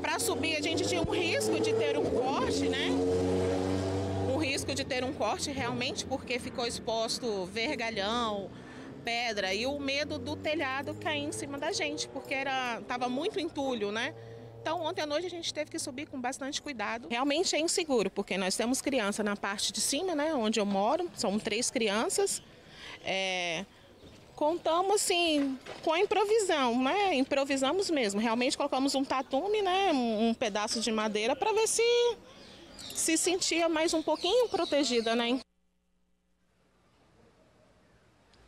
Para subir a gente tinha um risco de ter um corte, né? Um risco de ter um corte realmente, porque ficou exposto vergalhão, pedra e o medo do telhado cair em cima da gente, porque estava muito entulho, né? Então ontem à noite a gente teve que subir com bastante cuidado. Realmente é inseguro, porque nós temos criança na parte de cima, né? Onde eu moro, são 3 crianças. Contamos assim com a improvisão, né? Improvisamos mesmo. Realmente colocamos um tatume, né? Um pedaço de madeira para ver se sentia mais um pouquinho protegida, né?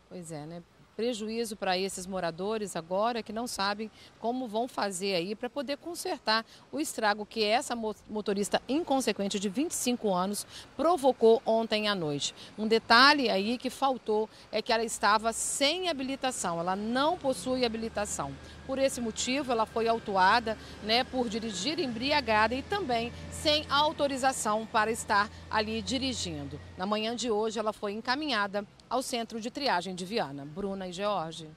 Pois é, né? Prejuízo para esses moradores agora que não sabem como vão fazer aí para poder consertar o estrago que essa motorista inconsequente de 25 anos provocou ontem à noite. Um detalhe aí que faltou é que ela estava sem habilitação, ela não possui habilitação. Por esse motivo, ela foi autuada, né, por dirigir embriagada e também sem autorização para estar ali dirigindo. Na manhã de hoje, ela foi encaminhada ao centro de triagem de Viana. Bruna e George.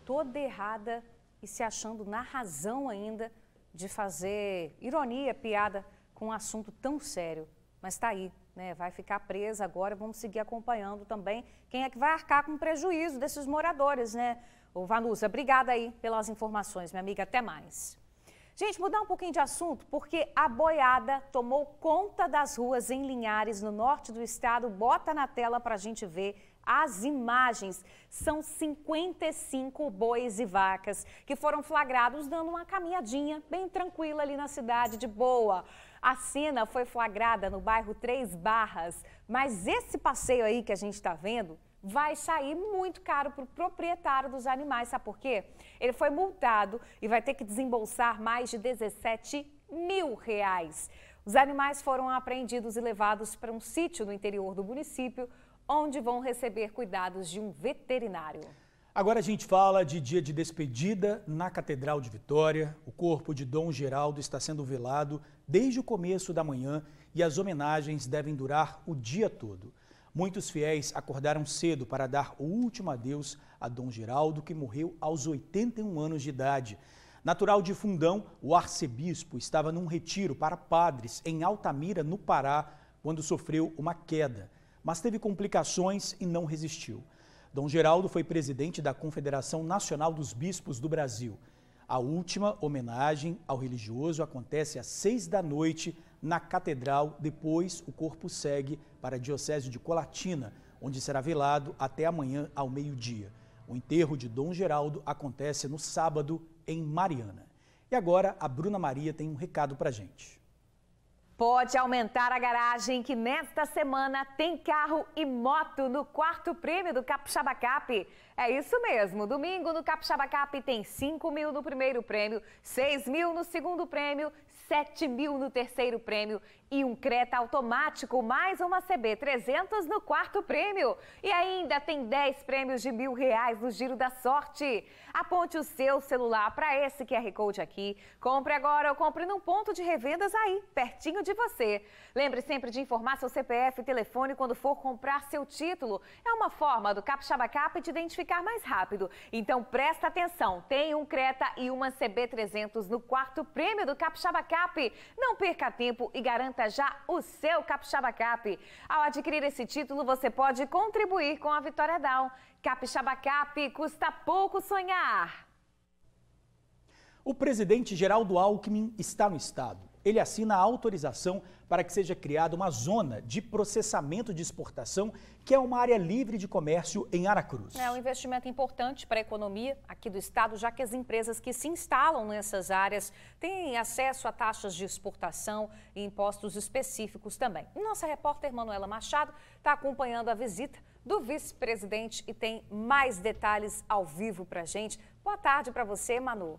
Toda errada e se achando na razão ainda de fazer ironia, piada com um assunto tão sério. Mas está aí, né? Vai ficar presa agora. Vamos seguir acompanhando também quem é que vai arcar com o prejuízo desses moradores, né? Ô, Vanusa, obrigada aí pelas informações, minha amiga. Até mais. Gente, mudar um pouquinho de assunto, porque a boiada tomou conta das ruas em Linhares, no norte do estado. Bota na tela para a gente ver as imagens. São 55 bois e vacas que foram flagrados dando uma caminhadinha bem tranquila ali na cidade, de boa. A cena foi flagrada no bairro Três Barras, mas esse passeio aí que a gente está vendo vai sair muito caro para o proprietário dos animais. Sabe por quê? Ele foi multado e vai ter que desembolsar mais de R$17 mil. Os animais foram apreendidos e levados para um sítio no interior do município, onde vão receber cuidados de um veterinário. Agora a gente fala de dia de despedida na Catedral de Vitória. O corpo de Dom Geraldo está sendo velado desde o começo da manhã e as homenagens devem durar o dia todo. Muitos fiéis acordaram cedo para dar o último adeus a Dom Geraldo, que morreu aos 81 anos de idade. Natural de Fundão, o arcebispo estava num retiro para padres em Altamira, no Pará, quando sofreu uma queda, mas teve complicações e não resistiu. Dom Geraldo foi presidente da Confederação Nacional dos Bispos do Brasil. A última homenagem ao religioso acontece às 18h na Catedral. Depois, o corpo segue para a Diocese de Colatina, onde será velado até amanhã ao meio-dia. O enterro de Dom Geraldo acontece no sábado em Mariana. E agora a Bruna Maria tem um recado pra gente. Pode aumentar a garagem que nesta semana tem carro e moto no 4º prêmio do Capixaba Cap. É isso mesmo, domingo no Capixaba Cap tem 5 mil no primeiro prêmio, 6 mil no segundo prêmio, 7 mil no terceiro prêmio e um Creta automático, mais uma CB300 no 4º prêmio. E ainda tem 10 prêmios de R$1.000 no Giro da Sorte. Aponte o seu celular para esse QR Code aqui. Compre agora ou compre num ponto de revendas aí, pertinho de você. Lembre sempre de informar seu CPF e telefone quando for comprar seu título. É uma forma do Capixaba Cap te identificar mais rápido. Então presta atenção, tem um Creta e uma CB300 no 4º prêmio do Capixaba Cap. Não perca tempo e garanta já o seu Capixaba Cap. Ao adquirir esse título, você pode contribuir com a Vitória Down. Capixaba Cap, custa pouco sonhar. O presidente Geraldo Alckmin está no estado. Ele assina a autorização para que seja criada uma zona de processamento de exportação, que é uma área livre de comércio em Aracruz. É um investimento importante para a economia aqui do estado, já que as empresas que se instalam nessas áreas têm acesso a taxas de exportação e impostos específicos também. Nossa repórter Manuela Machado está acompanhando a visita do vice-presidente e tem mais detalhes ao vivo para a gente. Boa tarde para você, Manu.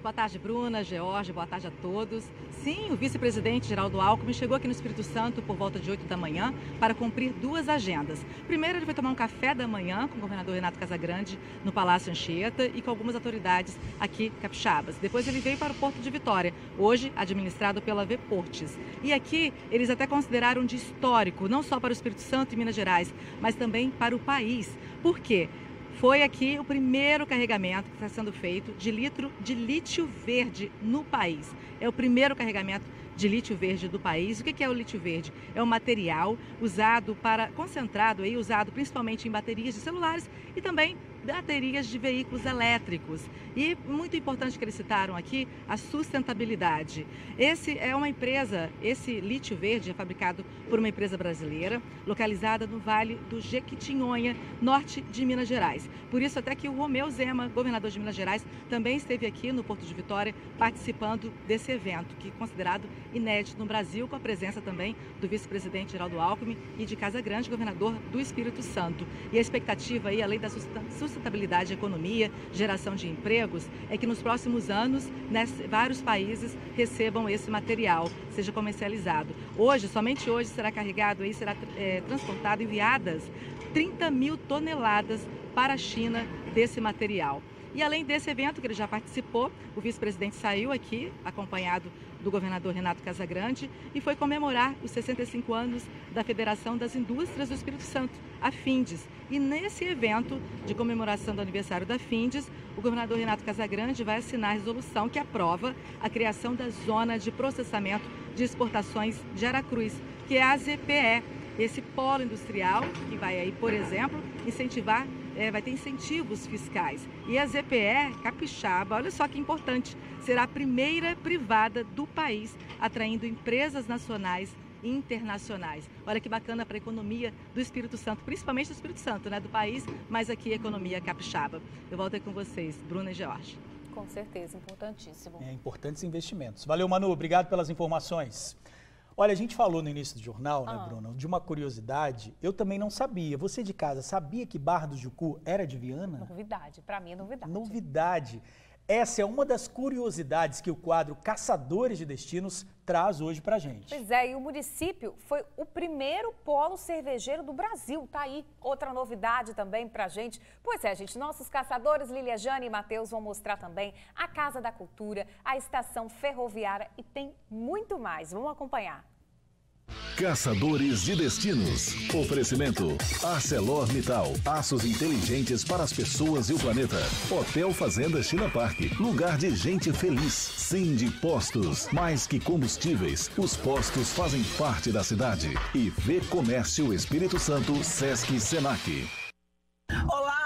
Boa tarde, Bruna, George, boa tarde a todos. Sim, o vice-presidente Geraldo Alckmin chegou aqui no Espírito Santo por volta de 8 da manhã para cumprir duas agendas. Primeiro, ele foi tomar um café da manhã com o governador Renato Casagrande no Palácio Anchieta e com algumas autoridades aqui capixabas. Depois ele veio para o Porto de Vitória, hoje administrado pela Vportes. E aqui eles até consideraram de histórico, não só para o Espírito Santo e Minas Gerais, mas também para o país. Por quê? Foi aqui o primeiro carregamento que está sendo feito de litro de lítio verde no país. É o primeiro carregamento de lítio verde do país. O que é o lítio verde? É um material usado concentrado usado principalmente em baterias de celulares e também baterias de veículos elétricos. E muito importante que eles citaram aqui, a sustentabilidade. Esse lítio verde é fabricado por uma empresa brasileira, localizada no Vale do Jequitinhonha, norte de Minas Gerais. Por isso até que o Romeu Zema, governador de Minas Gerais, também esteve aqui no Porto de Vitória participando desse evento, que é considerado inédito no Brasil, com a presença também do vice-presidente Geraldo Alckmin e de Casagrande, governador do Espírito Santo. E a expectativa aí, além da sustentabilidade, economia, geração de empregos, é que nos próximos anos, vários países recebam esse material, seja comercializado. Somente hoje, será carregado será transportado, enviadas 30 mil toneladas para a China desse material. E além desse evento que ele já participou, o vice-presidente saiu aqui, acompanhado do governador Renato Casagrande, e foi comemorar os 65 anos da Federação das Indústrias do Espírito Santo, a Findes. E nesse evento de comemoração do aniversário da Findes, o governador Renato Casagrande vai assinar a resolução que aprova a criação da Zona de Processamento de Exportações de Aracruz, que é a ZPE, esse polo industrial que vai aí, por exemplo, incentivar, vai ter incentivos fiscais. E a ZPE Capixaba, olha só que importante, será a primeira privada do país, atraindo empresas nacionais e internacionais. Olha que bacana para a economia do Espírito Santo, principalmente do Espírito Santo, do país, mas aqui a economia capixaba. Eu volto aí com vocês, Bruna e George. Com certeza, importantíssimo. Importantes investimentos. Valeu, Manu, obrigado pelas informações. Olha, a gente falou no início do jornal, né, Bruna, de uma curiosidade. Eu também não sabia. Você de casa sabia que Barra do Jucu era de Viana? Novidade, para mim é novidade. Novidade. Essa é uma das curiosidades que o quadro Caçadores de Destinos traz hoje pra gente. Pois é, e o município foi o primeiro polo cervejeiro do Brasil. Tá aí outra novidade também pra gente. Pois é, gente, nossos caçadores, Lília Jane e Matheus, vão mostrar também a Casa da Cultura, a estação ferroviária e tem muito mais. Vamos acompanhar. Caçadores de Destinos. Oferecimento ArcelorMittal. Aços inteligentes para as pessoas e o planeta. Hotel Fazenda China Park. Lugar de gente feliz. Cindy Postos. Mais que combustíveis, os postos fazem parte da cidade. E V Comércio Espírito Santo, Sesc Senac. Olá!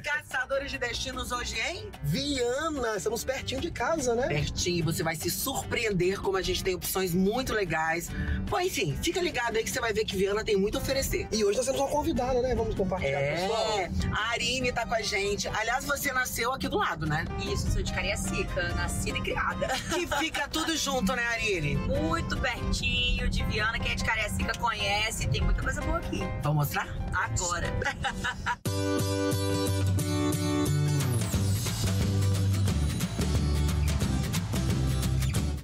Caçadores de Destinos hoje em Viana, estamos pertinho de casa, né? Pertinho, você vai se surpreender como a gente tem opções muito legais. Bom, enfim, fica ligado aí que você vai ver que Viana tem muito a oferecer. E hoje nós temos uma convidada, né? Vamos compartilhar com o pessoal. A Arine tá com a gente. Aliás, você nasceu aqui do lado, né? Isso, sou de Cariacica, nascida e criada. Que fica tudo junto, né, Arine? Muito pertinho de Viana, quem é de Cariacica conhece, tem muita coisa boa aqui. Vamos mostrar? Agora.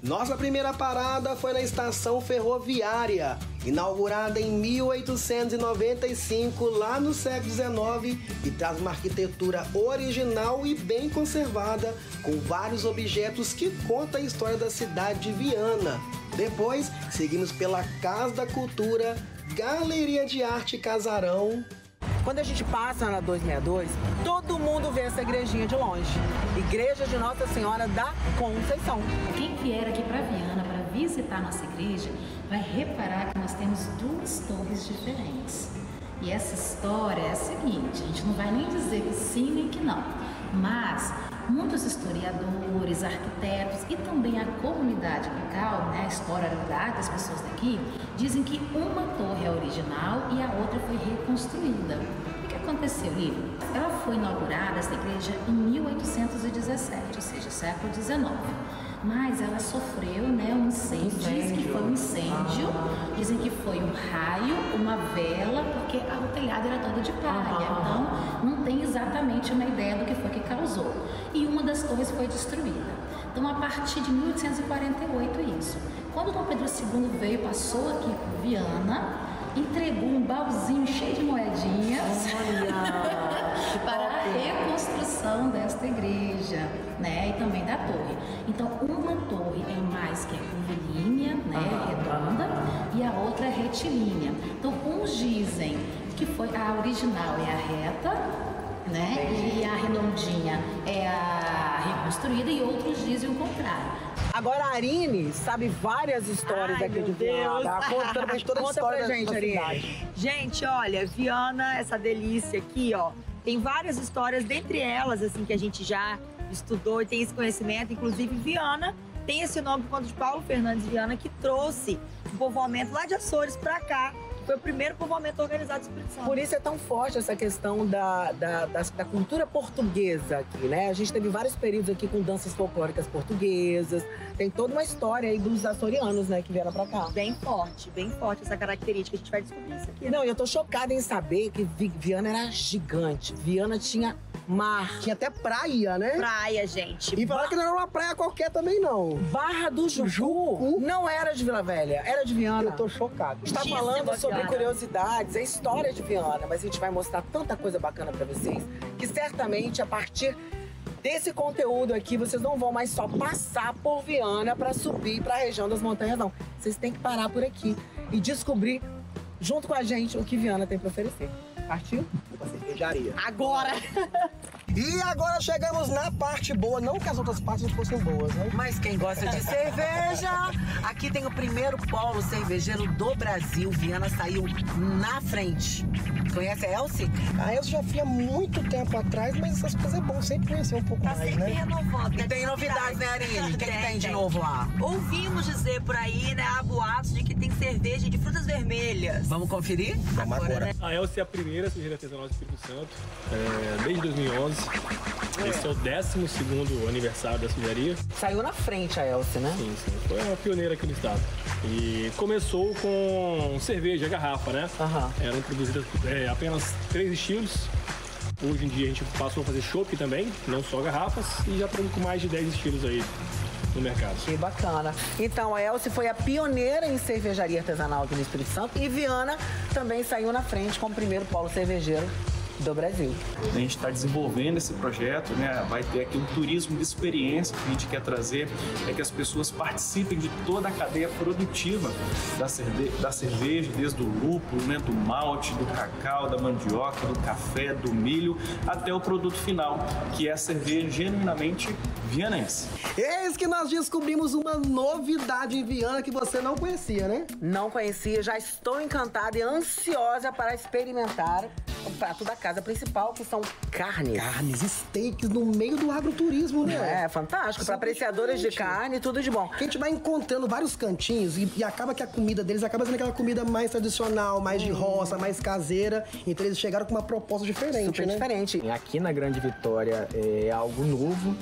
Nossa primeira parada foi na estação ferroviária, inaugurada em 1895, lá no século XIX, e traz uma arquitetura original e bem conservada, com vários objetos que contam a história da cidade de Viana. Depois, seguimos pela Casa da Cultura, Galeria de Arte Casarão. Quando a gente passa na 262, todo mundo vê essa igrejinha de longe. Igreja de Nossa Senhora da Conceição. Quem vier aqui para Viana para visitar nossa igreja, vai reparar que nós temos duas torres diferentes. E essa história é a seguinte, a gente não vai nem dizer que sim nem que não, mas muitos historiadores, arquitetos e também a comunidade local, né, a historialidade das pessoas daqui, dizem que uma torre é original e a outra foi reconstruída. O que aconteceu, Lívia? Ela foi inaugurada, essa igreja, em 1817, ou seja, século XIX. Mas ela sofreu, né, um incêndio. Dizem que foi um incêndio, dizem que foi um raio, uma vela, porque o telhado era todo de palha. Então, não tem exatamente uma ideia do que foi que causou. E uma das torres foi destruída. Então, a partir de 1848, isso. Quando Dom Pedro II veio, passou aqui por Viana, entregou um baúzinho cheio de moedinhas para a reconstrução desta igreja, né, e também da torre. Então, uma torre é mais que é curvilínea, né, redonda, e a outra é retilínea. Então, uns dizem que foi a original é a reta, né, e a redondinha é a reconstruída, e outros dizem o contrário. Agora a Arine sabe várias histórias aqui de Viana. Conta pra gente, Arine. Gente, olha, Viana, essa delícia aqui, ó, tem várias histórias, dentre elas, assim, que a gente já estudou e tem esse conhecimento. Inclusive, Viana tem esse nome por conta de Paulo Fernandes Viana, que trouxe o povoamento lá de Açores pra cá. Foi o primeiro povoamento organizado do Espírito Santo. Por isso é tão forte essa questão da cultura portuguesa aqui, né? A gente teve vários períodos aqui com danças folclóricas portuguesas. Tem toda uma história aí dos açorianos, né, que vieram pra cá. Bem forte essa característica. A gente vai descobrir isso aqui. Não, e eu tô chocada em saber que Viana era gigante. Viana tinha mar. Tinha até praia, né? Praia, gente. E falar que não era uma praia qualquer também, não. Barra do Jucu não era de Vila Velha, era de Viana. Eu tô chocado. Está falando sobre curiosidades, a história de Viana, mas a gente vai mostrar tanta coisa bacana pra vocês, que certamente a partir desse conteúdo aqui, vocês não vão mais só passar por Viana pra subir pra região das montanhas, não. Vocês têm que parar por aqui e descobrir, junto com a gente, o que Viana tem pra oferecer. Partiu? Cervejaria. Agora! E agora chegamos na parte boa, não que as outras partes não fossem boas, né? Mas quem gosta de cerveja, aqui tem o primeiro polo cervejeiro do Brasil. Viana saiu na frente. Conhece a Elsie? A Elsie já fui há muito tempo atrás, mas essas coisas é bom sempre conhecer um pouco mais, né? Renovando. E tem novidades, né, Arine? O que tem de novo lá? Ouvimos dizer por aí, né, há boatos de que tem cerveja de frutas vermelhas. Vamos conferir? Vamos agora. A Elsie é a primeira cervejaria artesanal do Espírito Santo, desde 2011. Esse é o 12º aniversário da cervejaria. Saiu na frente a Elsie, né? Sim. Foi uma pioneira aqui no estado. E começou com cerveja, garrafa, né? Eram produzidas apenas 3 estilos. Hoje em dia a gente passou a fazer chopp também, não só garrafas. E já estamos com mais de 10 estilos aí no mercado. Que bacana. Então, a Elsie foi a pioneira em cervejaria artesanal aqui no Espírito Santo. E Viana também saiu na frente como primeiro polo cervejeiro do Brasil. A gente está desenvolvendo esse projeto, né? Vai ter aqui um turismo de experiência que a gente quer trazer, é que as pessoas participem de toda a cadeia produtiva da cerveja, desde o lúpulo, né? Do malte, do cacau, da mandioca, do café, do milho, até o produto final, que é a cerveja genuinamente vianense. Eis que nós descobrimos uma novidade em Viana que você não conhecia, né? Não conhecia, já estou encantada e ansiosa para experimentar o prato da casa principal, que são carnes. Carnes, steaks no meio do agroturismo, né? É, fantástico. Para apreciadores de carne, tudo de bom. Que a gente vai encontrando vários cantinhos e acaba que a comida deles acaba sendo aquela comida mais tradicional, mais de roça, mais caseira. Então eles chegaram com uma proposta diferente, Super diferente. Aqui na Grande Vitória é algo novo,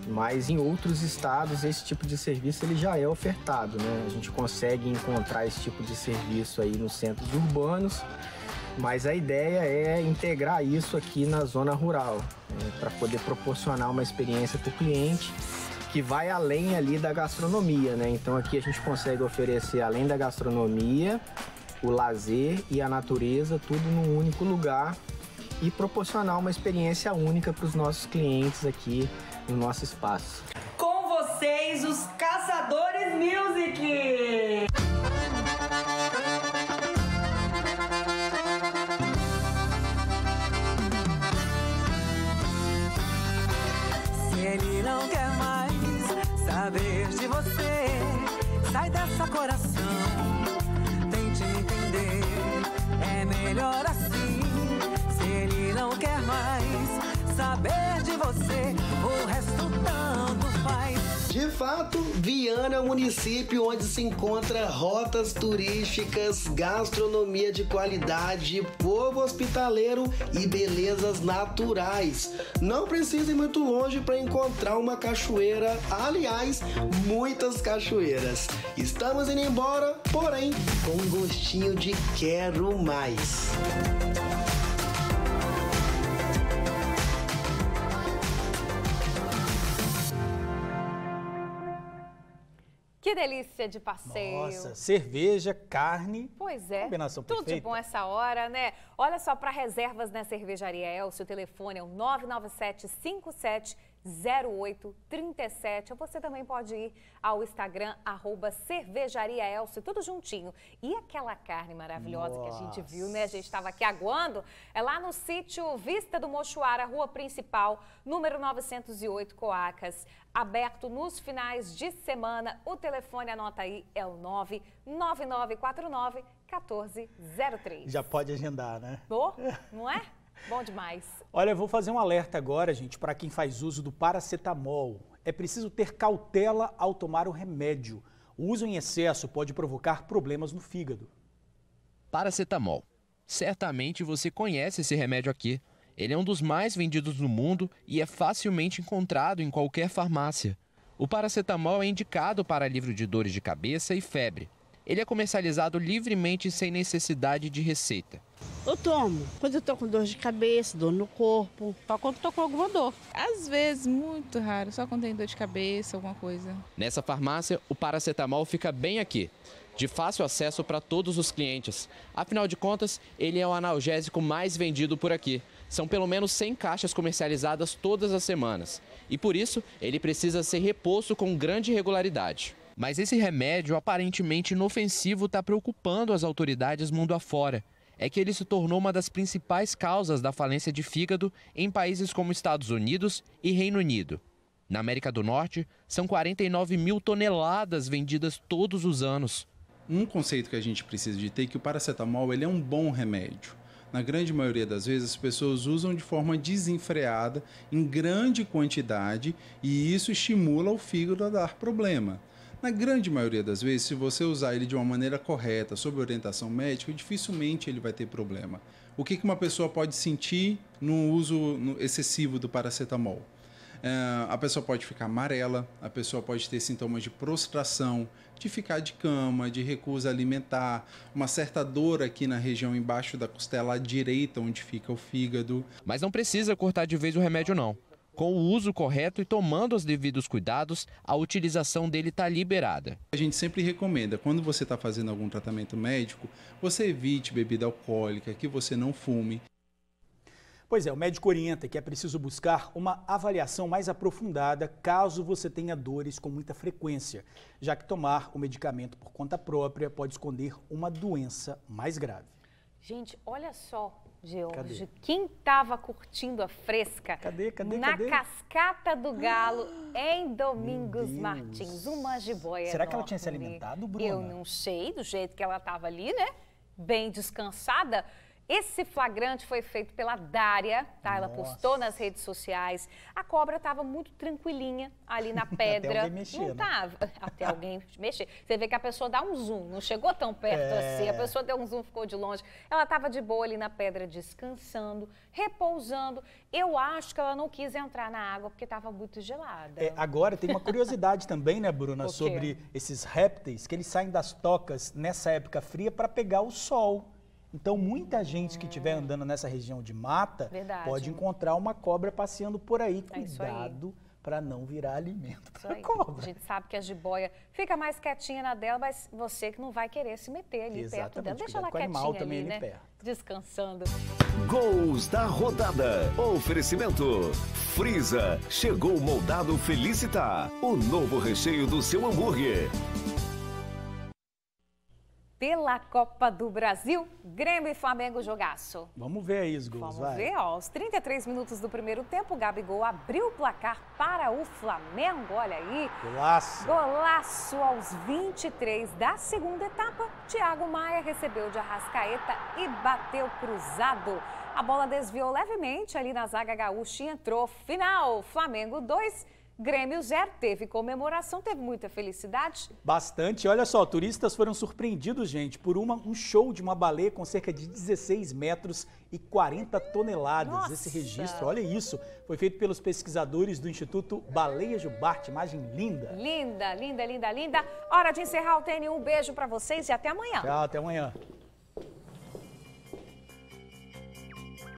mas em outros estados esse tipo de serviço ele já é ofertado, né? A gente consegue encontrar esse tipo de serviço aí nos centros urbanos, mas a ideia é integrar isso aqui na zona rural, para poder proporcionar uma experiência para o cliente que vai além ali da gastronomia, né? Então aqui a gente consegue oferecer, além da gastronomia, o lazer e a natureza, tudo num único lugar e proporcionar uma experiência única para os nossos clientes aqui no nosso espaço. Com vocês, os Caçadores Music! Se ele não quer mais saber de você, sai dessa coração, tente entender, é melhor assim. Se ele não quer mais saber de você, o resto tanto faz. De fato, Viana é um município onde se encontra rotas turísticas, gastronomia de qualidade, povo hospitaleiro e belezas naturais. Não precisa ir muito longe para encontrar uma cachoeira, aliás, muitas cachoeiras. Estamos indo embora, porém, com um gostinho de quero mais. Que delícia de passeio. Nossa, cerveja, carne. Pois é. Combinação tudo perfeita. de bom essa hora, né? Olha só, para reservas na Cervejaria Elcio, o telefone é o 997-570837. Ou você também pode ir ao Instagram, @cervejariaelcio, tudo juntinho. E aquela carne maravilhosa que a gente viu, né? A gente estava aqui aguando. É lá no sítio Vista do Mochuara, rua principal, número 908, Coacas. Aberto nos finais de semana. O telefone, anota aí, é o 99949-1403. Já pode agendar, né? Bom, não é? Bom demais. Olha, eu vou fazer um alerta agora, gente, para quem faz uso do paracetamol. É preciso ter cautela ao tomar o remédio. O uso em excesso pode provocar problemas no fígado. Paracetamol. Certamente você conhece esse remédio aqui. Ele é um dos mais vendidos no mundo e é facilmente encontrado em qualquer farmácia. O paracetamol é indicado para alívio de dores de cabeça e febre. Ele é comercializado livremente sem necessidade de receita. Eu tomo quando eu tô com dor de cabeça, dor no corpo, só quando tô com alguma dor. Às vezes, muito raro, só quando tem dor de cabeça, alguma coisa. Nessa farmácia, o paracetamol fica bem aqui, de fácil acesso para todos os clientes. Afinal de contas, ele é o analgésico mais vendido por aqui. São pelo menos 100 caixas comercializadas todas as semanas. E por isso, ele precisa ser reposto com grande regularidade. Mas esse remédio aparentemente inofensivo está preocupando as autoridades mundo afora. É que ele se tornou uma das principais causas da falência de fígado em países como Estados Unidos e Reino Unido. Na América do Norte, são 49 mil toneladas vendidas todos os anos. Um conceito que a gente precisa de ter é que o paracetamol ele é um bom remédio. Na grande maioria das vezes, as pessoas usam de forma desenfreada, em grande quantidade, e isso estimula o fígado a dar problema. Na grande maioria das vezes, se você usar ele de uma maneira correta, sob orientação médica, dificilmente ele vai ter problema. O que uma pessoa pode sentir no uso excessivo do paracetamol? A pessoa pode ficar amarela, a pessoa pode ter sintomas de prostração, de ficar de cama, de recusa alimentar, uma certa dor aqui na região embaixo da costela direita, onde fica o fígado. Mas não precisa cortar de vez o remédio, não. Com o uso correto e tomando os devidos cuidados, a utilização dele está liberada. A gente sempre recomenda, quando você está fazendo algum tratamento médico, você evite bebida alcoólica, que você não fume. Pois é, o médico orienta que é preciso buscar uma avaliação mais aprofundada caso você tenha dores com muita frequência, já que tomar o medicamento por conta própria pode esconder uma doença mais grave. Gente, olha só, George, quem estava curtindo a fresca na Cascata do Galo, em Domingos Martins, uma jiboia. Será que ela tinha se alimentado, Bruna? Eu não sei, do jeito que ela estava ali, né? Bem descansada. Esse flagrante foi feito pela Dária, tá? Ela postou nas redes sociais. A cobra estava muito tranquilinha ali na pedra. Até alguém mexer, não tava. Até alguém mexer. Você vê que a pessoa dá um zoom, não chegou tão perto assim. A pessoa deu um zoom, ficou de longe. Ela estava de boa ali na pedra, descansando, repousando. Eu acho que ela não quis entrar na água porque estava muito gelada. Agora tem uma curiosidade também, né, Bruna, sobre esses répteis, que eles saem das tocas nessa época fria para pegar o sol. Então, muita gente que estiver andando nessa região de mata pode encontrar uma cobra passeando por aí. Cuidado para não virar alimento para a cobra. A gente sabe que a jiboia fica mais quietinha na dela, mas você que não vai querer se meter ali perto dela. Deixa ela quietinha ali, né? Perto. Descansando. Gols da rodada. Oferecimento. Frisa. Chegou o moldado Felicita. O novo recheio do seu hambúrguer. Pela Copa do Brasil, Grêmio e Flamengo jogaço. Vamos ver aí os gols, Vamos ver, ó, aos 33 minutos do primeiro tempo, o Gabigol abriu o placar para o Flamengo, olha aí. Golaço. Golaço aos 23 da segunda etapa, Thiago Maia recebeu de Arrascaeta e bateu cruzado. A bola desviou levemente ali na zaga gaúcha e entrou. Final, Flamengo 2. Grêmio 0, teve comemoração, teve muita felicidade. Bastante. Olha só, turistas foram surpreendidos, gente, por um show de uma baleia com cerca de 16 metros e 40 toneladas. Nossa. Esse registro, olha isso, foi feito pelos pesquisadores do Instituto Baleia Jubarte. Imagem linda. Linda, linda, linda, linda. Hora de encerrar o TN1. Um beijo para vocês e até amanhã. Tchau, até amanhã.